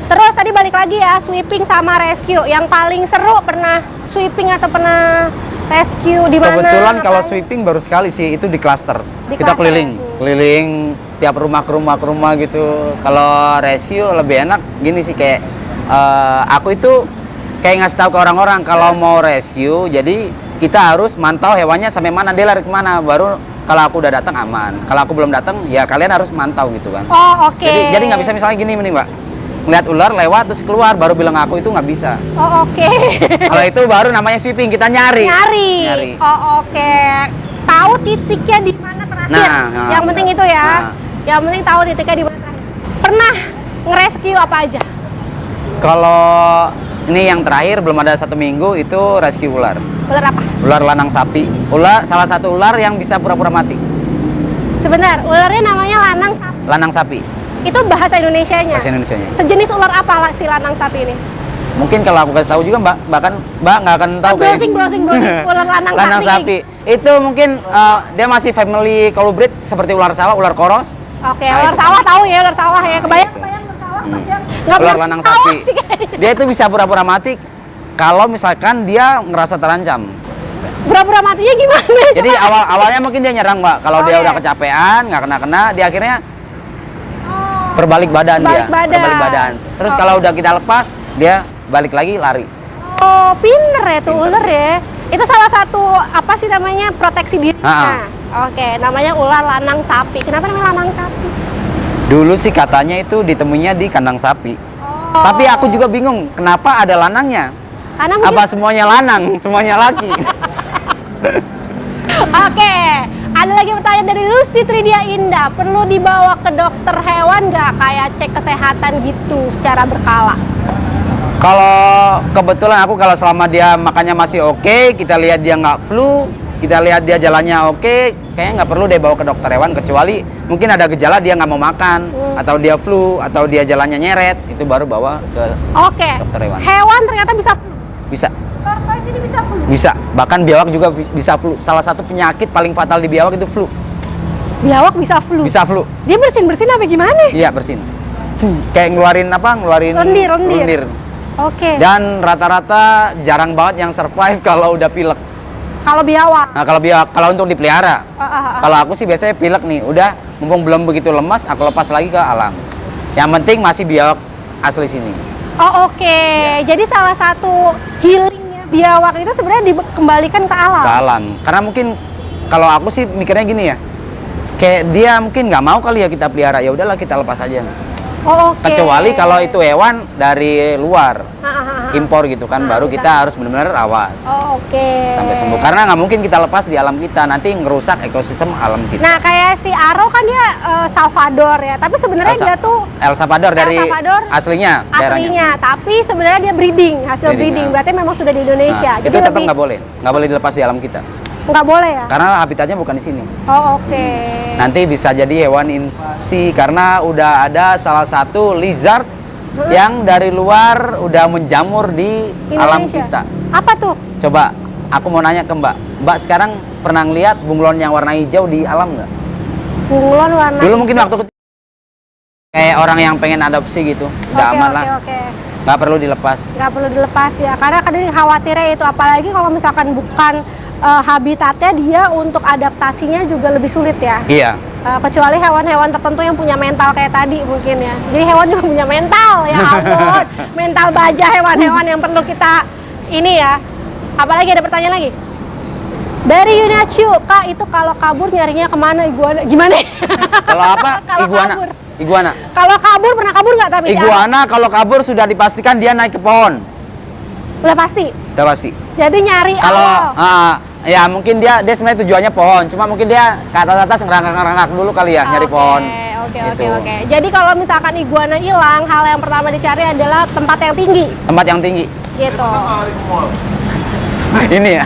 Terus tadi balik lagi ya, sweeping sama rescue. Yang paling seru pernah sweeping atau pernah rescue di mana?
Kebetulan kalau
Ngapain?
sweeping baru sekali sih itu di klaster.
Di
Kita
klaster.
keliling tiap rumah ke rumah gitu. Kalau rescue lebih enak gini sih kayak aku itu kayak ngasih tahu ke orang-orang kalau mau rescue, jadi kita harus mantau hewannya sampai mana dia lari kemana, baru kalau aku udah datang aman. Kalau aku belum datang ya kalian harus mantau gitu kan.
Oh, oke.
Jadi nggak bisa misalnya gini nih Mbak, ngeliat ular lewat terus keluar baru bilang aku, itu nggak bisa.
Oh, oke.
Kalau itu baru namanya sweeping, kita nyari.
Nyari. Oh, oke. Tahu titiknya di mana terakhir.
Nah,
yang penting itu ya.
nah.
Yang penting tahu titiknya di mana terakhir. Pernah nge-rescue apa aja?
Kalau ini yang terakhir belum ada 1 minggu itu rescue ular.
Ular apa?
Ular lanang sapi. Salah satu ular yang bisa pura-pura mati.
Sebentar, ularnya namanya lanang sapi.
Lanang sapi.
Itu bahasa Indonesianya.
Bahasa Indonesianya.
Sejenis ular apa si lanang sapi ini?
Mungkin kalau aku kasih tahu juga Mbak nggak akan tahu kayak.
Browsing ular lanang
sapi. Itu mungkin dia masih family colubrid seperti ular sawah, ular koros.
Oke,
Nah,
ular
itu
sawah
sama.
tahu ya, ular sawah ya. Kebayang ular sawah. Nggak
Ular
pernah
lanang
sawah
sapi.
sih kayaknya.
Dia itu bisa pura-pura mati kalau misalkan dia ngerasa terancam.
Pura-pura matinya gimana?
Jadi awalnya mungkin dia nyerang Mbak. Kalau
Oh,
dia
iya.
udah kecapean, nggak kena, dia akhirnya berbalik badan dia.
Berbalik badan.
Berbalik badan. Terus
Oh.
kalau udah kita lepas, dia balik lagi lari.
Oh, pinter ya tuh ular ya. Itu salah satu apa sih namanya proteksi diri. Oke, namanya ular lanang sapi. Kenapa namanya lanang sapi?
Dulu sih katanya itu ditemuinya di kandang sapi.
Oh.
Tapi aku juga bingung, kenapa ada lanangnya?
Karena mungkin
Apa semuanya lanang, semuanya laki?
Oke, ada lagi pertanyaan dari Lucy Tridia Indah. Perlu dibawa ke dokter hewan nggak? Kayak cek kesehatan gitu secara berkala.
Kalau kebetulan aku kalau selama dia makannya masih oke, kita lihat dia nggak flu, kita lihat dia jalannya oke, kayaknya nggak perlu deh bawa ke dokter hewan, kecuali mungkin ada gejala dia nggak mau makan, atau dia flu, atau dia jalannya nyeret, itu baru bawa ke
Oke.
dokter hewan.
Hewan ternyata bisa flu.
Bisa,
Tortoise ini bisa flu.
bisa. Bahkan biawak juga bisa flu. Salah satu penyakit paling fatal di biawak itu flu.
Biawak bisa flu.
Bisa flu.
Dia bersin-bersin apa gimana?
Iya, bersin. Kayak ngeluarin apa? Ngeluarin
Lendir. Oke.
Dan rata-rata jarang banget yang survive kalau udah pilek.
Kalau biawak.
Nah, kalau biawak, kalau untuk dipelihara. Kalau aku sih biasanya pilek nih, udah mumpung belum begitu lemas, aku lepas lagi ke alam. Yang penting masih biawak asli sini.
Oh, oke. Jadi salah satu healingnya biawak itu sebenarnya dikembalikan ke alam.
Ke alam. Karena mungkin kalau aku sih mikirnya gini ya. Kayak dia mungkin nggak mau kali ya kita pelihara, ya udahlah kita lepas aja.
Oh, oke.
Kecuali kalau itu hewan dari luar, impor gitu kan, baru kita harus benar-benar rawat
Oh, oke.
sampai sembuh. Karena nggak mungkin kita lepas di alam kita, nanti ngerusak ekosistem alam kita.
Nah, kayak si Aro kan dia Salvador ya, tapi sebenarnya dia tuh
El Salvador dari
Salvador
aslinya, daerahnya.
aslinya, tapi sebenarnya dia breeding, hasil breeding. Berarti memang sudah di Indonesia.
Nah, itu tetap nggak boleh dilepas di alam kita.
Nggak boleh ya?
Karena habitatnya bukan di sini.
Oh, oke.
Nanti bisa jadi hewan invasi karena udah ada salah satu lizard yang dari luar udah menjamur di alam
Indonesia.
kita.
Apa tuh?
Coba aku mau nanya ke Mbak. Mbak sekarang pernah ngeliat bunglon yang warna hijau di alam nggak?
Bunglon warna
Dulu mungkin waktu kecil kayak orang yang pengen adopsi gitu. Udah aman lah.
Oke.
Nggak perlu dilepas.
Nggak perlu dilepas ya, karena kadang khawatirnya itu, apalagi kalau misalkan bukan habitatnya, dia untuk adaptasinya juga lebih sulit ya.
Iya.
Kecuali hewan-hewan tertentu yang punya mental kayak tadi mungkin ya. Jadi hewan juga punya mental, ya ampun. Mental baja hewan-hewan yang perlu kita ini ya. Apalagi ada pertanyaan lagi? Dari Yunachu, Kak, itu kalau kabur nyarinya kemana iguana? Gimana?
Kalau apa?
Kalau
Iguana.
kabur.
Iguana.
Kalau kabur, pernah kabur nggak tapi?
Iguana kalau kabur sudah dipastikan dia naik ke pohon.
Udah pasti?
Udah pasti.
Jadi nyari
Kalau ya mungkin dia sebenarnya tujuannya pohon, cuma mungkin dia ke atas ngerangkak dulu kali ya, nyari pohon.
Oke. Jadi kalau misalkan iguana hilang, hal yang pertama dicari adalah tempat yang tinggi.
Tempat yang tinggi.
Gitu.
Ini ya.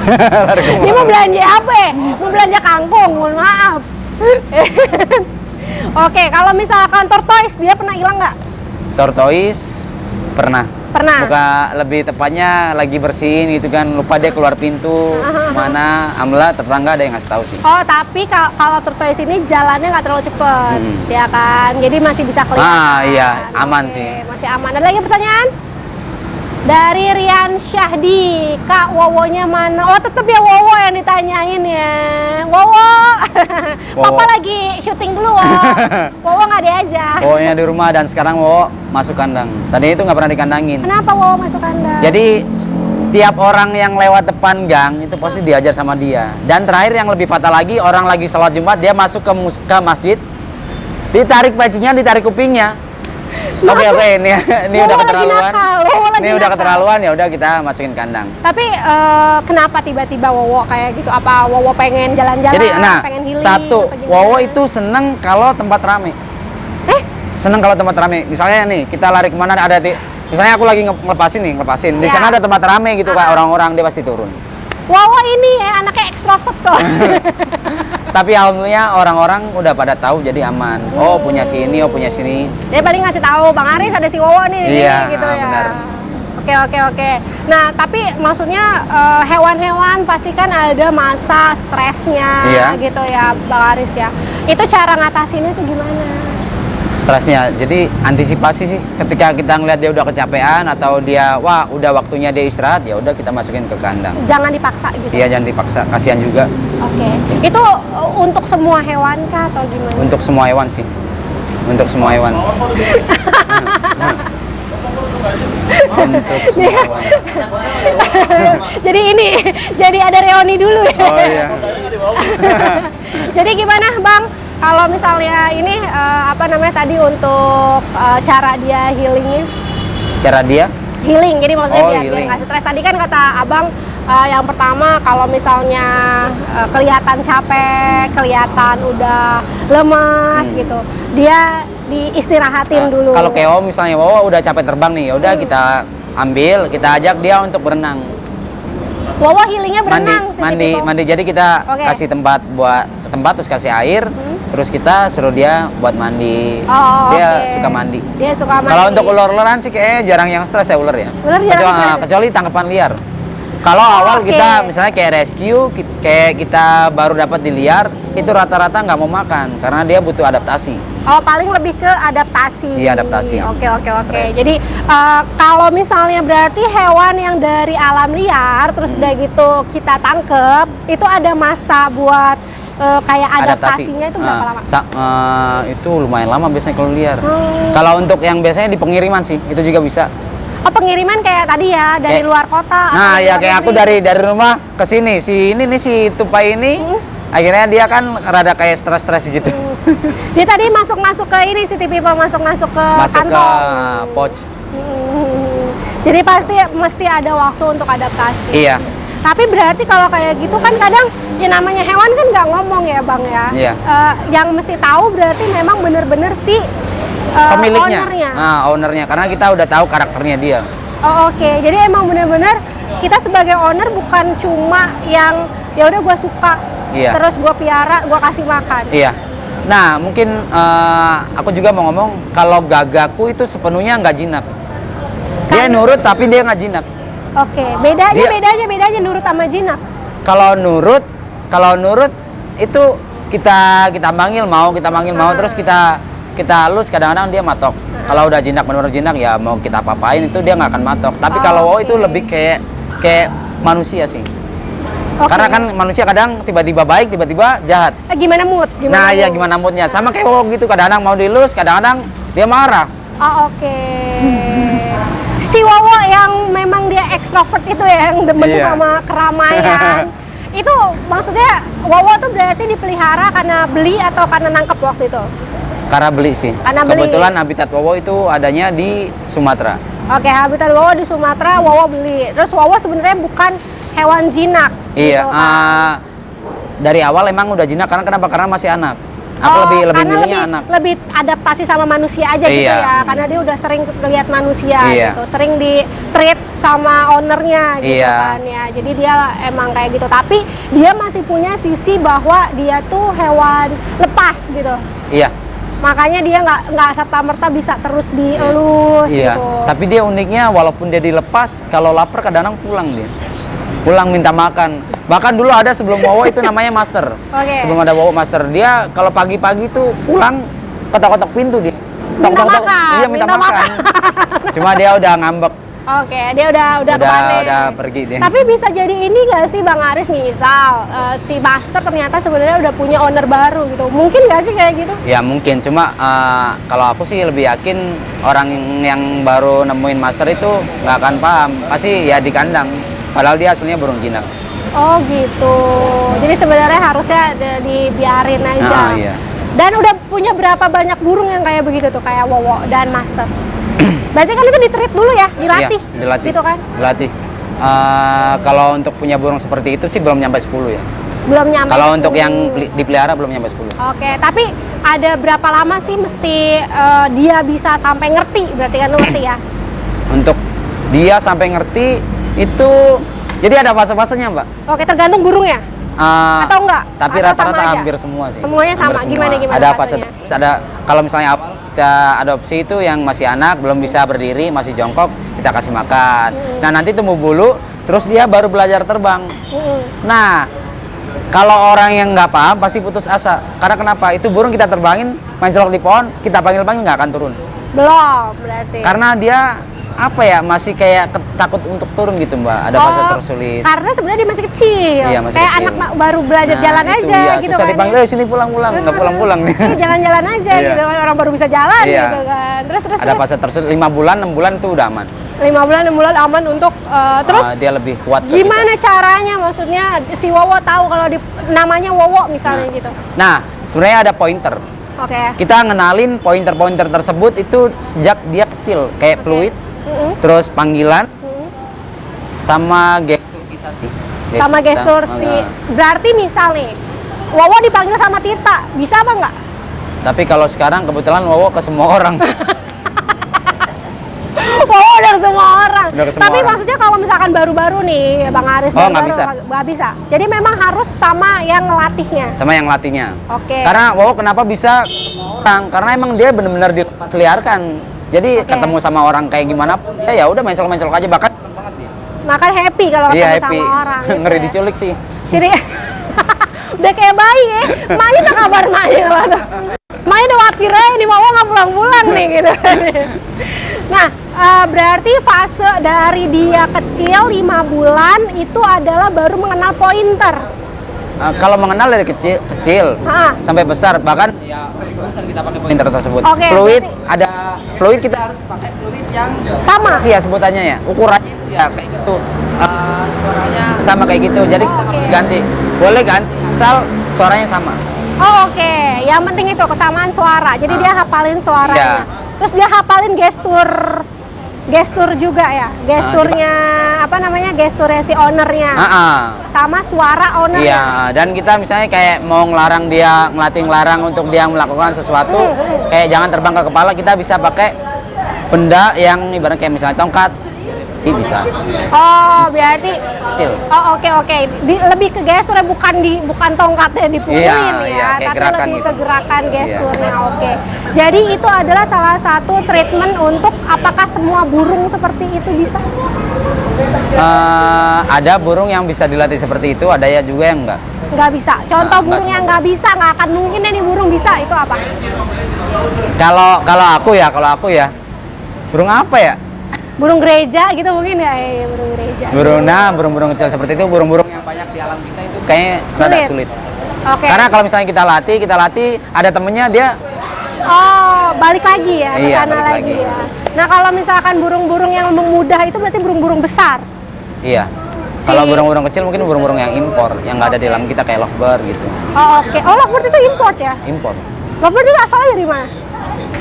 Ini mau belanja apa ya? Mau belanja kangkung, mohon maaf. Oke, kalau misalkan tortoise, dia pernah hilang nggak?
Tortoise pernah.
Pernah.
Buka lebih tepatnya lagi bersihin gitu kan, lupa dia keluar pintu mana, alhamdulillah tetangga ada yang ngasih tahu sih.
Oh, tapi kalau tortoise ini jalannya nggak terlalu cepet, ya kan? Jadi masih bisa kelihatan.
Iya, aman
Oke,
sih.
Masih aman. Ada lagi pertanyaan? Dari Rian Syahdi, Kak, Wowonya mana? Oh, tetep ya Wowo yang ditanyain ya. Wowo. Papa lagi syuting dulu, Wo. Wowo nggak diajak.
Wowonya di rumah dan sekarang Wowo masuk kandang. Tadi itu nggak pernah dikandangin.
Kenapa Wowo masuk kandang?
Jadi tiap orang yang lewat depan gang itu pasti diajar sama dia. Dan terakhir yang lebih fatal lagi, orang lagi sholat Jumat, dia masuk ke masjid, ditarik bajunya, ditarik kupingnya. Oke, ini udah keterlaluan. Ini udah keterlaluan, ya udah kita masukin kandang.
Tapi kenapa tiba-tiba Wowo kayak gitu? Apa Wowo pengen jalan-jalan?
Jadi,
pengen healing?
satu,
apa gimana?
Wowo itu seneng kalau tempat rame. Seneng kalau tempat rame. Misalnya nih, kita lari kemana ada misalnya aku lagi ngelepasin. Di
Ya.
sana ada tempat rame gitu Kak, orang-orang dia pasti turun.
Wowo ini ya anaknya ekstrovert tuh.
Tapi alhamdulillah orang-orang udah pada tahu jadi aman. Oh punya sini, oh punya sini.
Dia paling ngasih tahu Bang Aris ada si Wowo nih,
Iya,
gitu ya.
benar.
Oke. Nah, tapi maksudnya hewan-hewan pasti kan ada masa stresnya,
Iya.
gitu ya, Bang Aris ya. Itu cara ngatasinnya tuh gimana?
Stresnya, jadi antisipasi sih. Ketika kita ngeliat dia udah kecapean atau dia udah waktunya dia istirahat, ya udah kita masukin ke kandang.
Jangan dipaksa gitu.
Iya jangan dipaksa, kasihan juga.
Oke. Itu untuk semua hewan kah atau gimana?
Untuk semua hewan sih. Untuk semua hewan. Untuk semua hewan.
jadi ada reuni dulu ya.
Oh iya.
Jadi gimana Bang? Kalau misalnya ini tadi untuk cara dia healingnya?
Cara dia?
Healing, jadi maksudnya biar dia
healing.
nggak stres. Tadi kan kata Abang yang pertama kalau misalnya kelihatan capek, kelihatan udah lemas gitu, dia diistirahatin dulu.
Kalau Keo misalnya udah capek terbang nih, ya udah kita ambil, kita ajak dia untuk berenang.
Wowo healingnya
mandi,
berenang si
mandi,
Timo.
mandi. Jadi kita
Oke.
kasih tempat terus kasih air, terus kita suruh dia buat mandi.
Oh,
Dia
oke.
suka mandi.
Dia suka mandi.
Kalau untuk ular-ularan sih kayaknya jarang yang stres ya ular ya.
Ular jarang
kecuali,
stres.
kecuali tangkapan liar. Kalau awal
oke.
kita misalnya kayak rescue, kayak kita baru dapat di liar, itu rata-rata nggak mau makan karena dia butuh adaptasi.
Oh, paling lebih ke adaptasi.
Iya, adaptasi.
Oke.
Stres.
Jadi kalau misalnya berarti hewan yang dari alam liar terus udah gitu kita tangkep, itu ada masa buat kayak adaptasinya itu berapa lama?
Itu lumayan lama biasanya kalau liar.
Hmm.
Kalau untuk yang biasanya di pengiriman sih, itu juga bisa.
Oh, pengiriman kayak tadi ya dari
Kayak-
luar kota.
Nah,
atau
ya
luar
kayak aku
negeri.
dari rumah ke sini, si tupai ini, akhirnya dia kan rada kayak stres-stres gitu.
Dia tadi masuk ke ini City People masuk ke
Masuk ke
kantong.
pouch.
Jadi pasti mesti ada waktu untuk adaptasi.
Iya.
Tapi berarti kalau kayak gitu kan kadang ya namanya hewan kan nggak ngomong ya Bang ya.
Iya.
Yang mesti tahu berarti memang bener-bener si
Pemiliknya,
ownernya.
ownernya, karena kita udah tahu karakternya dia.
Oh, oke. Jadi emang bener-bener kita sebagai owner bukan cuma yang ya udah gue suka,
Iya.
terus gue piara, gue kasih makan.
Iya. Nah, mungkin aku juga mau ngomong kalau gagaku itu sepenuhnya nggak jinak. Dia nurut tapi dia nggak jinak.
Oke. Bedanya
Dia-
bedanya nurut sama jinak.
Kalau nurut itu kita manggil mau, terus kita halus, kadang-kadang dia matok. Kalau udah jinak menurut jinak ya mau kita apa-apain itu dia nggak akan matok. Tapi kalau wow itu lebih kayak manusia sih.
Oke.
Karena kan manusia kadang tiba-tiba baik, tiba-tiba jahat.
Gimana mood?
Nah, ya gimana moodnya? Sama kayak wow gitu, kadang-kadang mau dilus, kadang-kadang dia marah.
Oh, oke. Si Wowo yang memang dia ekstrovert itu ya, yang demen
Iya.
sama keramaian. Itu maksudnya Wowo tuh berarti dipelihara karena beli atau karena nangkep waktu itu?
Karena beli sih.
Karena beli.
Kebetulan habitat wow itu adanya di Sumatera.
Oke, habitat Wowo di Sumatera, Wowo beli. Terus Wowo sebenarnya bukan hewan jinak.
Iya,
gitu kan?
dari awal emang udah jinak karena kenapa? Karena masih anak. Aku lebih
karena
milihnya anak.
lebih adaptasi sama manusia aja gitu
Iya.
ya, karena dia udah sering lihat manusia
Iya.
gitu, sering di treat sama ownernya gitu
Iya.
kan ya. Jadi dia emang kayak gitu, tapi dia masih punya sisi bahwa dia tuh hewan lepas gitu.
Iya.
Makanya dia nggak serta-merta bisa terus dielus
Iya.
gitu.
Tapi dia uniknya walaupun dia dilepas, kalau lapar kadang-kadang pulang dia. Pulang minta makan. Bahkan dulu ada sebelum Wowo itu namanya Master.
Oke.
Sebelum ada Wowo Master, dia kalau pagi-pagi tuh pulang ketok-ketok pintu dia.
Minta makan,
Iya, minta
minta
makan. Cuma dia udah ngambek.
Oke, dia udah kemana?
Udah pergi dia.
Tapi bisa jadi ini nggak sih Bang Aris, misal si Master ternyata sebenarnya udah punya owner baru gitu. Mungkin nggak sih kayak gitu?
Ya mungkin, cuma kalau aku sih lebih yakin orang yang baru nemuin Master itu nggak akan paham. Pasti ya di kandang. Padahal dia aslinya burung jinak.
Oh gitu. Jadi sebenarnya harusnya dibiarin aja.
Iya.
Dan udah punya berapa banyak burung yang kayak begitu tuh, kayak Wowo dan Master? Berarti kan itu di-treat dulu ya, dilatih.
Iya, dilatih.
Gitu kan?
Dilatih. Kalau untuk punya burung seperti itu sih belum nyampe 10 ya.
Belum nyampe.
Kalau untuk
10.
yang dipelihara belum nyampe 10.
Oke, tapi ada berapa lama sih mesti dia bisa sampai ngerti? Berarti kan lu ngerti ya?
Untuk dia sampai ngerti itu, jadi ada fase-fasenya, Mbak.
Oke, tergantung burungnya? Atau enggak?
Tapi
Atau sama
rata-rata
aja?
hampir semua sih.
Semuanya
Hampir
sama?
semua.
Gimana
Ada fase,
fasenya?
ada kalau misalnya kita adopsi itu yang masih anak, belum bisa berdiri, masih jongkok, kita kasih makan. Nah, nanti tumbuh bulu, terus dia baru belajar terbang. Nah, kalau orang yang nggak paham pasti putus asa. Karena kenapa? Itu burung kita terbangin, main celok di pohon, kita panggil-panggil nggak akan turun.
Belum berarti.
Karena dia apa ya, masih kayak takut untuk turun gitu, Mbak. Ada fase tersulit.
Karena sebenarnya dia masih kecil.
Iya, masih
kayak
kecil.
anak baru belajar
Nah,
jalan
itu
aja
dia,
gitu
susah
kan.
dipanggil, "Eh, sini pulang-pulang." Nggak pulang-pulang nih.
Jalan-jalan aja
Iya.
gitu kan, orang baru bisa jalan
Iya.
gitu kan. Terus
Ada fase tersulit 5 bulan, 6 bulan itu udah aman.
5 bulan 6 bulan aman untuk terus
Dia lebih kuat ke
gimana
kita.
caranya, maksudnya si Wowo tahu kalau namanya Wowo misalnya gitu.
Nah, sebenarnya ada pointer.
Oke.
Kita ngenalin pointer-pointer tersebut itu sejak dia kecil, kayak fluid, terus panggilan, sama gestur kita sih.
Sama
kita.
gestur si. Berarti misal nih, Wowo dipanggil sama Tita, bisa apa enggak?
Tapi kalau sekarang kebetulan Wowo ke semua orang.
Wowo udah ke semua orang.
Udah ke semua
Tapi
orang.
maksudnya kalau misalkan baru-baru nih, Bang Aris,
Oh, nggak
baru-baru,
bisa.
nggak bisa. Jadi memang harus sama yang ngelatihnya.
Sama yang latihnya.
Oke.
Karena wow, kenapa bisa orang? Karena emang dia benar-benar dilepasliarkan. Jadi
Oke.
ketemu sama orang kayak gimana, ya udah mencolok-mencolok aja, bahkan
Makan happy kalau ketemu
iya happy.
sama orang. Gitu
Ngeri
ya.
diculik sih.
Jadi udah kayak bayi ya. Maknya udah kabar maknya kalau tuh. Maknya udah khawatir aja nih mau nggak pulang-pulang nih gitu. Nah, berarti fase dari dia kecil 5 bulan itu adalah baru mengenal pointer.
Kalau mengenal dari kecil
Ah.
sampai besar, bahkan ya urusan kita pakai pointer tersebut.
Oke,
Fluid
berarti-
ada fluid, kita harus pakai fluid yang
Sama.
sih ya sebutannya ya, ukurannya itu ya kayak gitu. Suaranya sama kayak gitu. Jadi kita
Oke.
ganti. Boleh ganti asal suaranya sama.
Oh, oke. Yang penting itu kesamaan suara. Jadi dia hafalin suaranya.
Iya.
Terus dia hafalin gestur juga ya. Gesturnya apa namanya? Gesturnya si ownernya. Sama suara owner.
Iya, dan kita misalnya kayak mau ngelarang dia, ngelarang untuk dia melakukan sesuatu, kayak jangan terbang ke kepala, kita bisa pakai benda yang ibarat kayak misalnya tongkat, ini bisa.
Oh, berarti
Kecil.
oh oke. Lebih ke gesturnya bukan tongkatnya dipukulin
Iya,
ya,
kayak
tapi
gerakan
lebih
gitu.
ke gerakan gesturnya. Oke. Jadi itu adalah salah satu treatment untuk apakah semua burung seperti itu bisa?
Ada burung yang bisa dilatih seperti itu, ada ya juga yang enggak.
Nggak bisa. Contoh
Nah, nggak
burung yang
semua.
nggak bisa, nggak akan mungkin nih burung bisa, itu apa?
Kalau aku ya, burung apa ya?
Burung gereja gitu mungkin ya, burung gereja.
Burung-burung kecil seperti itu, burung-burung yang banyak di alam kita itu kayaknya rada sulit.
Oke.
Karena kalau misalnya kita latih, ada temennya dia
Oh, balik lagi ya, ke
Iya,
sana
balik
lagi
lagi.
ya. Nah, kalau misalkan burung-burung yang mudah itu berarti burung-burung besar.
iya. Kalau burung-burung kecil mungkin burung-burung yang impor, yang nggak ada di alam kita kayak lovebird gitu.
Oh, oke. Oh, lovebird itu import ya?
Impor.
Lovebird itu asalnya dari mana?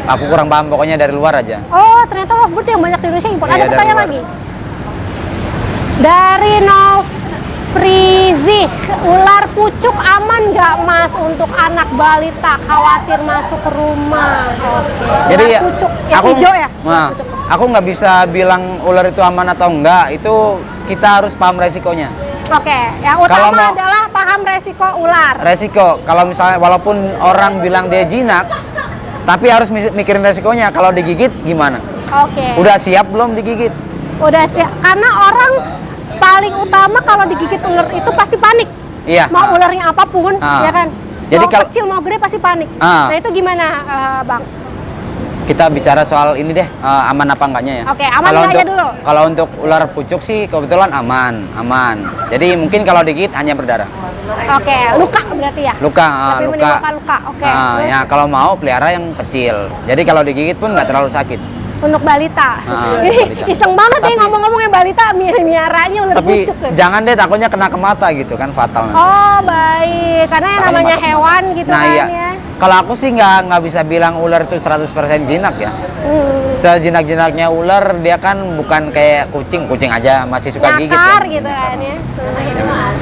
Aku kurang paham, pokoknya dari luar aja.
Oh, ternyata lovebird yang banyak di Indonesia import.
Iya,
Ada
dari
pertanyaan
luar.
lagi. Dari Novrizik, ular pucuk aman nggak Mas untuk anak balita? Khawatir masuk ke rumah. Oke.
Jadi
Ular pucuk yang hijau ya?
Nah, aku nggak bisa bilang ular itu aman atau enggak. Itu kita harus paham resikonya.
Oke, yang
Kalau
utama
mau-
adalah paham resiko ular.
Resiko, kalau misalnya walaupun orang bilang dia jinak, tapi harus mikirin resikonya. Kalau digigit gimana?
Oke.
Udah siap belum digigit?
Udah siap. Karena orang paling utama kalau digigit ular itu pasti panik.
Iya.
Mau ularnya apapun, ya kan.
Jadi
Mau
kalau-
kecil mau gede pasti panik.
Ah.
Nah itu gimana, Bang?
Kita bicara soal ini deh, aman apa enggaknya ya.
Oke, aman
Kalau
enggaknya
untuk-
dulu.
Kalau untuk ular pucuk sih kebetulan aman. Jadi mungkin kalau digigit hanya berdarah.
Oke, luka berarti ya?
Luka,
Tapi
luka.
menimbulkan luka, oke. Terus
Ya kalau mau pelihara yang kecil. Jadi kalau digigit pun nggak terlalu sakit.
untuk balita.
balita.
Iseng banget
Tapi-
nih ngomong-ngomong yang balita, miaranya ular
Tapi
pucuk. Ya.
jangan deh, takutnya kena ke mata gitu kan, fatal nanti.
Oh baik, karena yang
Makanya
namanya
masuk
hewan
mata.
gitu
Nah,
kan
iya.
ya.
Kalau aku sih nggak bisa bilang ular itu 100% jinak ya. Sejinak-jinaknya ular, dia kan bukan kayak kucing aja masih suka gigit
Nyakar
ya.
gitu kan ya.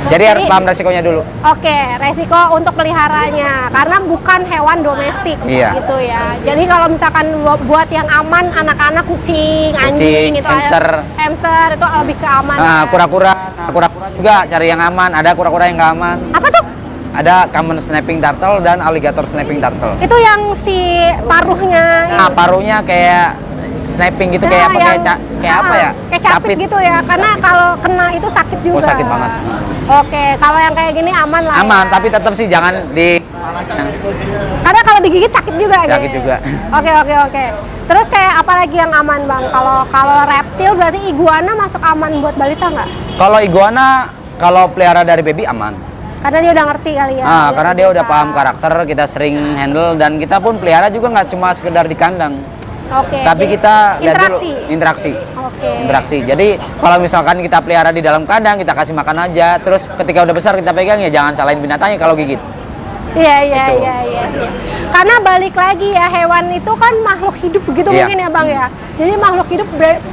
Jadi harus paham resikonya dulu.
Oke, resiko untuk peliharanya karena bukan hewan domestik
Iya.
gitu ya. Jadi kalau misalkan buat yang aman anak-anak kucing, anjing gitu hamster itu lebih ke aman.
Nah,
ya.
kura-kura juga cari yang aman. Ada kura-kura yang nggak aman.
Apa tuh?
Ada common snapping turtle dan alligator snapping turtle.
Itu yang si paruhnya
Nah, paruhnya kayak snapping gitu, kayak apa? Kayak apa ya?
Kayak capit gitu ya. Karena
Capit.
kalau kena itu sakit juga.
Oh, sakit banget.
Oke, kalau yang kayak gini aman lah.
Aman,
ya.
tapi tetap sih jangan di
Karena kalau digigit sakit juga.
Sakit
gitu.
juga.
Oke. Terus kayak apa lagi yang aman bang? Kalau reptil berarti iguana masuk aman buat balita nggak?
Kalau iguana, kalau pelihara dari baby aman.
Karena dia udah ngerti kali ya.
Karena dia udah
bisa.
paham karakter, kita sering handle dan kita pun pelihara juga nggak cuma sekedar di kandang.
Oke.
Tapi
jadi
kita lihat dulu
interaksi. Oke.
interaksi. Jadi kalau misalkan kita pelihara di dalam kandang, kita kasih makan aja. Terus ketika udah besar kita pegang ya jangan salahin binatangnya kalau gigit.
Iya.
Gitu.
Karena balik lagi ya, hewan itu kan makhluk hidup begitu
Iya.
mungkin ya bang ya. Jadi makhluk hidup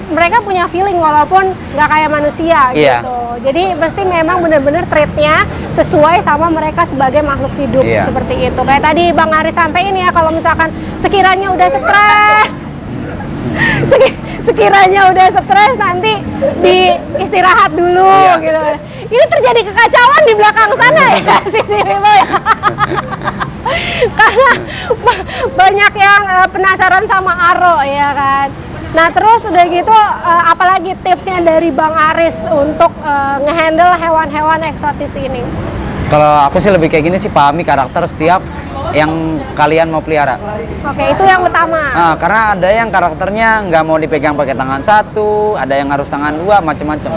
mereka punya feeling walaupun nggak kayak manusia
Iya.
gitu. Jadi pasti memang benar-benar treatnya sesuai sama mereka sebagai makhluk hidup
Iya.
seperti itu. Kayak tadi Bang Aris sampaikan ya, kalau misalkan sekiranya udah stres, sekiranya udah stres nanti di istirahat dulu
Iya.
gitu. Ini terjadi kekacauan di belakang sana ya sini ya. Karena banyak yang penasaran sama Aro ya kan. Nah terus udah gitu apalagi tipsnya dari Bang Aris untuk ngehandle hewan-hewan eksotis ini?
Kalau aku sih lebih kayak gini sih, pahami karakter setiap yang kalian mau pelihara.
Oke, itu yang utama.
Nah, karena ada yang karakternya nggak mau dipegang pakai tangan satu, ada yang harus tangan dua, macem-macem.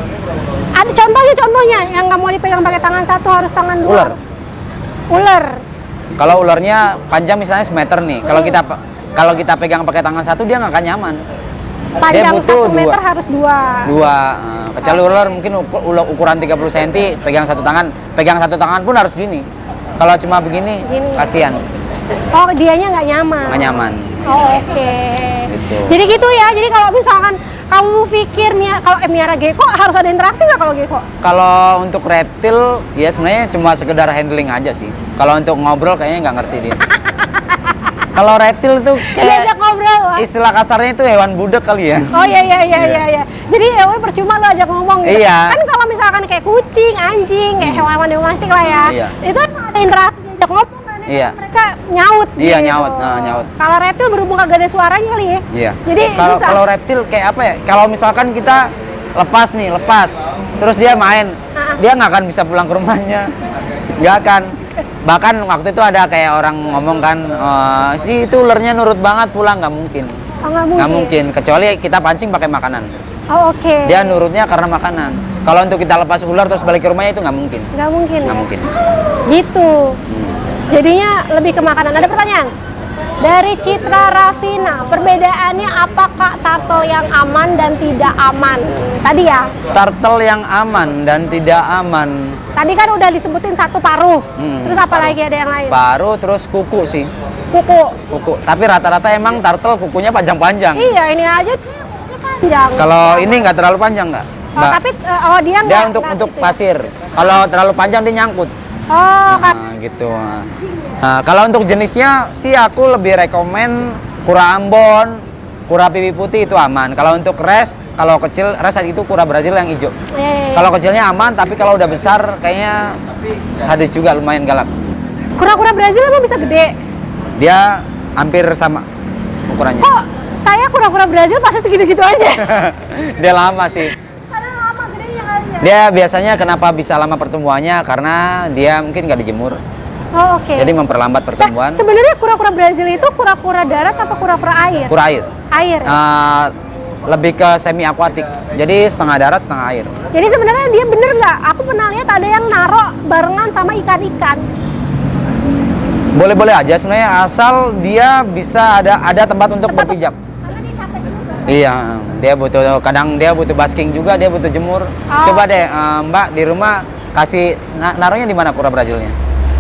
Ada contohnya yang nggak mau dipegang pakai tangan satu harus tangan dua.
Ular.
Ular.
Kalau ularnya panjang misalnya semeter nih, kalau kita pegang pakai tangan satu dia nggak akan nyaman.
Panjang
butuh
1 meter
dua.
harus dua.
Kecuali ular mungkin ukuran 30 cm, pegang satu tangan pun harus gini. Kalau cuma begini,
Gini.
kasihan,
Oh, dianya nggak nyaman.
nggak nyaman.
Oh, oke.
Gitu.
Jadi gitu ya. Jadi kalau misalkan kamu pikir kalau miara gecko harus ada interaksi nggak kalau gecko?
Kalau untuk reptil, ya sebenarnya cuma sekedar handling aja sih. Kalau untuk ngobrol kayaknya nggak ngerti dia. Kalau reptil tuh
Jadi ajak ngobrol. Wak.
istilah kasarnya itu hewan budak kali ya.
Oh iya. Jadi ya udah percuma lo ajak ngomong gitu.
Iya.
Kan kalau misalkan kayak kucing, anjing, kayak hewan domestik lah ya.
Iya.
Itu ada interaksi ajak ngomong kan.
Iya.
Mereka nyaut.
Iya,
gitu.
nyaut.
Kalau reptil berhubung kagak ada suaranya kali ya.
Iya.
Jadi
Kalau
bisa.
kalau reptil kayak apa ya? Kalau misalkan kita lepas, terus dia main, dia nggak akan bisa pulang ke rumahnya, nggak akan. Bahkan waktu itu ada kayak orang ngomong kan, sih itu ulernya nurut banget pulang, nggak mungkin.
Oh, nggak mungkin.
Nggak mungkin, kecuali kita pancing pakai makanan.
Oh, oke.
Dia nurutnya karena makanan. Kalau untuk kita lepas ular terus balik ke rumahnya itu nggak mungkin.
Nggak mungkin.
Nggak
ya?
mungkin.
Gitu.
Hmm.
Jadinya lebih ke makanan. Ada pertanyaan? Dari Citra Rafina, perbedaannya apakah turtle yang aman dan tidak aman? Tadi ya.
Turtle yang aman dan tidak aman.
Tadi kan udah disebutin satu paruh. Terus apa
paruh.
lagi ada yang lain?
Paru terus kuku sih.
Kuku.
Kuku. Tapi rata-rata emang turtle kukunya panjang-panjang.
Iya, ini aja kukunya panjang.
Kalau ini nggak terlalu panjang nggak?
Oh, tapi dia
Dia
nggak
untuk
nggak
untuk
gitu ya?
pasir. Kalau terlalu panjang dia nyangkut.
Oh, kan.
Nah, gitu. Nah, kalau untuk jenisnya sih aku lebih rekomen kura Ambon, kura pipi putih itu aman. Kalau untuk kalau kecil itu kura Brazil yang hijau. Kalau kecilnya aman, tapi kalau udah besar kayaknya sadis juga, lumayan galak.
Kura-kura Brazil emang bisa gede?
Dia hampir sama ukurannya.
Kok saya kura-kura Brazil pasti segitu-gitu aja?
Dia lama sih.
Karena lama gedenya kali ya.
Dia biasanya kenapa bisa lama pertumbuhannya karena dia mungkin nggak dijemur.
Oh, oke.
Jadi memperlambat pertumbuhan.
Nah, sebenarnya kura-kura Brazil itu kura-kura darat apa kura-kura air?
Kura air.
Air.
Lebih ke semi akuatik. Jadi setengah darat, setengah air.
Jadi sebenarnya dia bener nggak? Aku pernah lihat ada yang naro barengan sama ikan-ikan.
Boleh-boleh aja sebenarnya asal dia bisa ada tempat untuk berpijak.
Karena dia capek juga.
Iya, kadang dia butuh basking juga, dia butuh jemur.
Oh.
Coba deh Mbak di rumah kasih naruhnya di mana kura Brazilnya?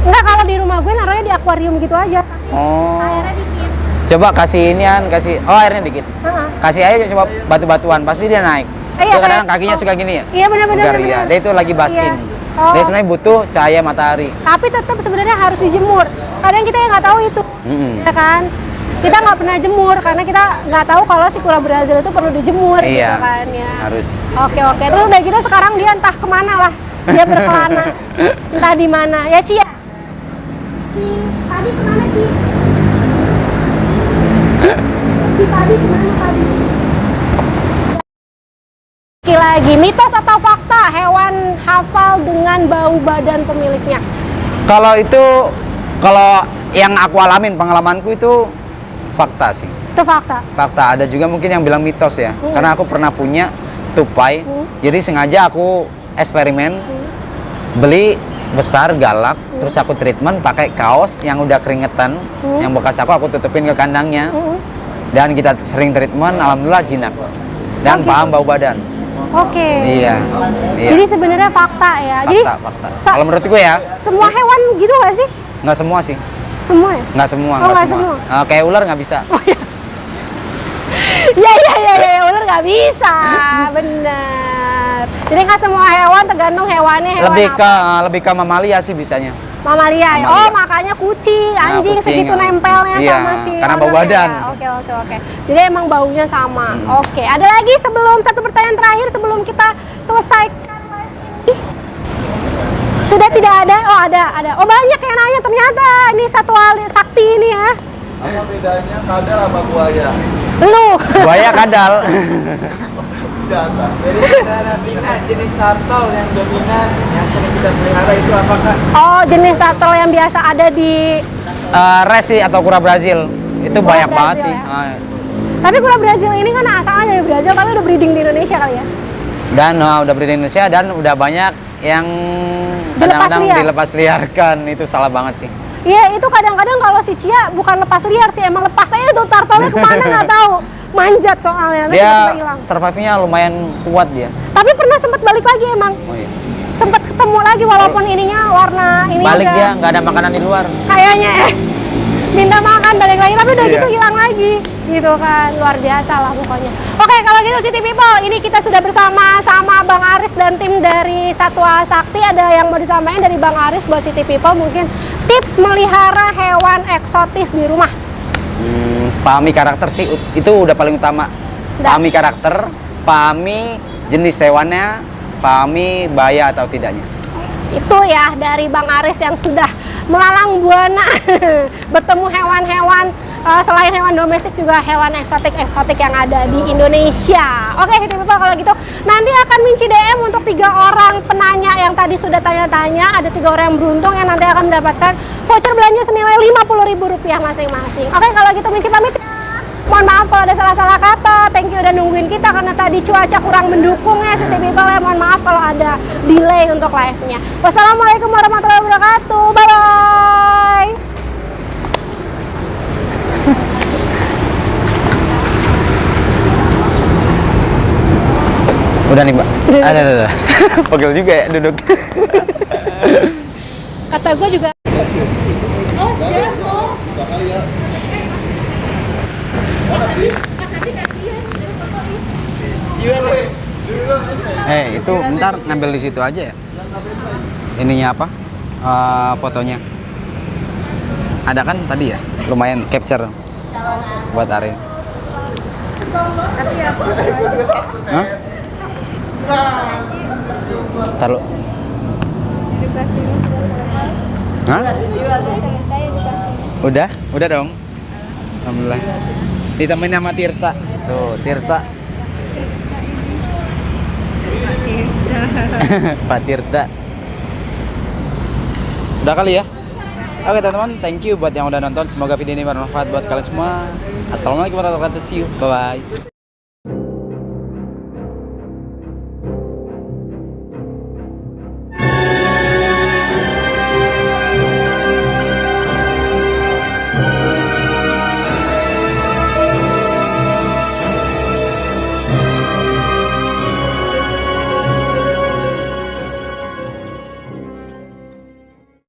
Enggak, kalau di rumah gue naruhnya di akuarium gitu aja.
Oh.
Airnya dikit.
Coba kasih airnya dikit.
Heeh.
Kasih aja coba batu-batuan, pasti dia naik.
Iya,
Tuh kadang
kayak-
kakinya suka gini ya.
Iya benar-benar.
Bugar, iya. Dia itu lagi basking.
Iya. Oh.
Dia sebenarnya butuh cahaya matahari.
Tapi tetap sebenarnya harus dijemur. Kadang kita yang nggak tahu itu, ya kan? Kita nggak pernah jemur karena kita nggak tahu kalau si kura Brazil itu perlu dijemur,
Iya.
gitu kan ya.
Harus.
Oke. Terus udah gitu sekarang dia entah kemana lah, dia berkelana, entah di mana. Ya Cia. Si tadi kemana sih? Si tadi kemana tadi? Lagi mitos atau fakta hewan hafal dengan bau badan pemiliknya?
Kalau yang aku alamin, pengalamanku itu fakta sih.
Itu fakta.
Fakta. Ada juga mungkin yang bilang mitos ya. Karena aku pernah punya tupai. Jadi sengaja aku eksperimen. Beli besar, galak. Terus aku treatment pakai kaos yang udah keringetan. Yang bekas aku tutupin ke kandangnya. Dan kita sering treatment, alhamdulillah jinak. Dan paham bau badan.
Oke.
Iya.
Jadi sebenarnya fakta ya. Jadi
Fakta. Kalau menurut gue ya,
semua hewan gitu nggak sih?
nggak semua sih.
Semua ya?
Nggak semua,
Oh,
nggak
nggak
semua.
semua.
Kayak ular nggak bisa.
Ya, ular nggak bisa, bener. Jadi nggak semua hewan, tergantung hewannya. Hewan
lebih
apa.
ke mamalia sih bisanya.
Mamalia.
Mamalia.
Oh, makanya kucing,
Nah,
anjing
kucing,
segitu nempelnya
iya,
sama si
karena bau
ownernya
badan.
ya. Oke. Jadi emang baunya sama. Oke, ada lagi sebelum satu pertanyaan terakhir sebelum kita selesai. Sudah tidak ada? Oh, ada. Oh, banyak yang nanya ternyata. Ini Satwa Sakti ini ya.
Apa bedanya kadal sama buaya?
Lu.
Buaya kadal.
Jangan.
Jadi karantina jenis turtle yang dominan yang sering kita pelihara itu apakah?
Oh, jenis turtle yang biasa ada di
Resi atau kura Brazil itu
Kura
banyak banget
Brazil
sih.
ya? Tapi kura Brazil ini kan asalnya dari Brazil tapi udah breeding di Indonesia kali ya.
Dan udah breeding di Indonesia dan udah banyak yang
Dilepas
kadang-kadang
liar.
dilepas liarkan. Itu salah banget sih.
Iya, itu kadang-kadang kalau si Cia bukan lepas liar sih, emang lepas aja tuh turtle-nya kemana nggak tahu. Manjat soalnya,
Dia
tiba-tiba hilang.
survive-nya lumayan kuat dia.
Tapi pernah sempat balik lagi emang,
Oh iya.
sempat ketemu lagi walaupun ininya warna ini
Balik
udah
dia nggak ada makanan di luar.
kayaknya minta makan balik lagi, tapi udah
Iya.
gitu hilang lagi, gitu kan, luar biasa lah pokoknya. Oke, kalau gitu City People, ini kita sudah bersama sama Bang Aris dan tim dari Satwa Sakti. Ada yang mau disampaikan dari Bang Aris buat City People mungkin tips melihara hewan eksotis di rumah.
Pahami karakter sih itu udah paling utama. Pahami karakter, pahami jenis hewannya, pahami bahaya atau tidaknya.
Itu ya dari Bang Aris yang sudah melalang buana bertemu hewan-hewan selain hewan domestik juga hewan eksotik yang ada di Indonesia. Oke, City People, kalau gitu nanti akan Minci DM untuk 3 orang penanya yang tadi sudah tanya-tanya. Ada 3 orang yang beruntung yang nanti akan mendapatkan voucher belanja senilai Rp50.000 masing-masing. Oke, kalau gitu Minci pamit. Mohon maaf kalau ada salah-salah kata. Thank you udah nungguin kita karena tadi cuaca kurang mendukung ya City People ya. Mohon maaf kalau ada delay untuk live-nya. Wassalamualaikum warahmatullahi wabarakatuh. Bye-bye.
Udah nih Mbak. Ada. Pegel juga ya duduk.
Kata gue juga.
Itu ntar ngambil di situ aja ya. Ininya apa? Fotonya. Ada kan tadi ya? Lumayan capture buat Arin.
Tapi ya
Hah? Taruh.
edukasi ini sudah selesai.
Hah?
Selesai edukasi.
Udah dong. Alhamdulillah. Ditemenin sama Tirta. Tuh, Tirta. Pak Tirta. Udah kali ya? Oke teman-teman, thank you buat yang udah nonton. Semoga video ini bermanfaat buat kalian semua. Assalamualaikum warahmatullahi wabarakatuh. See you. Bye-bye.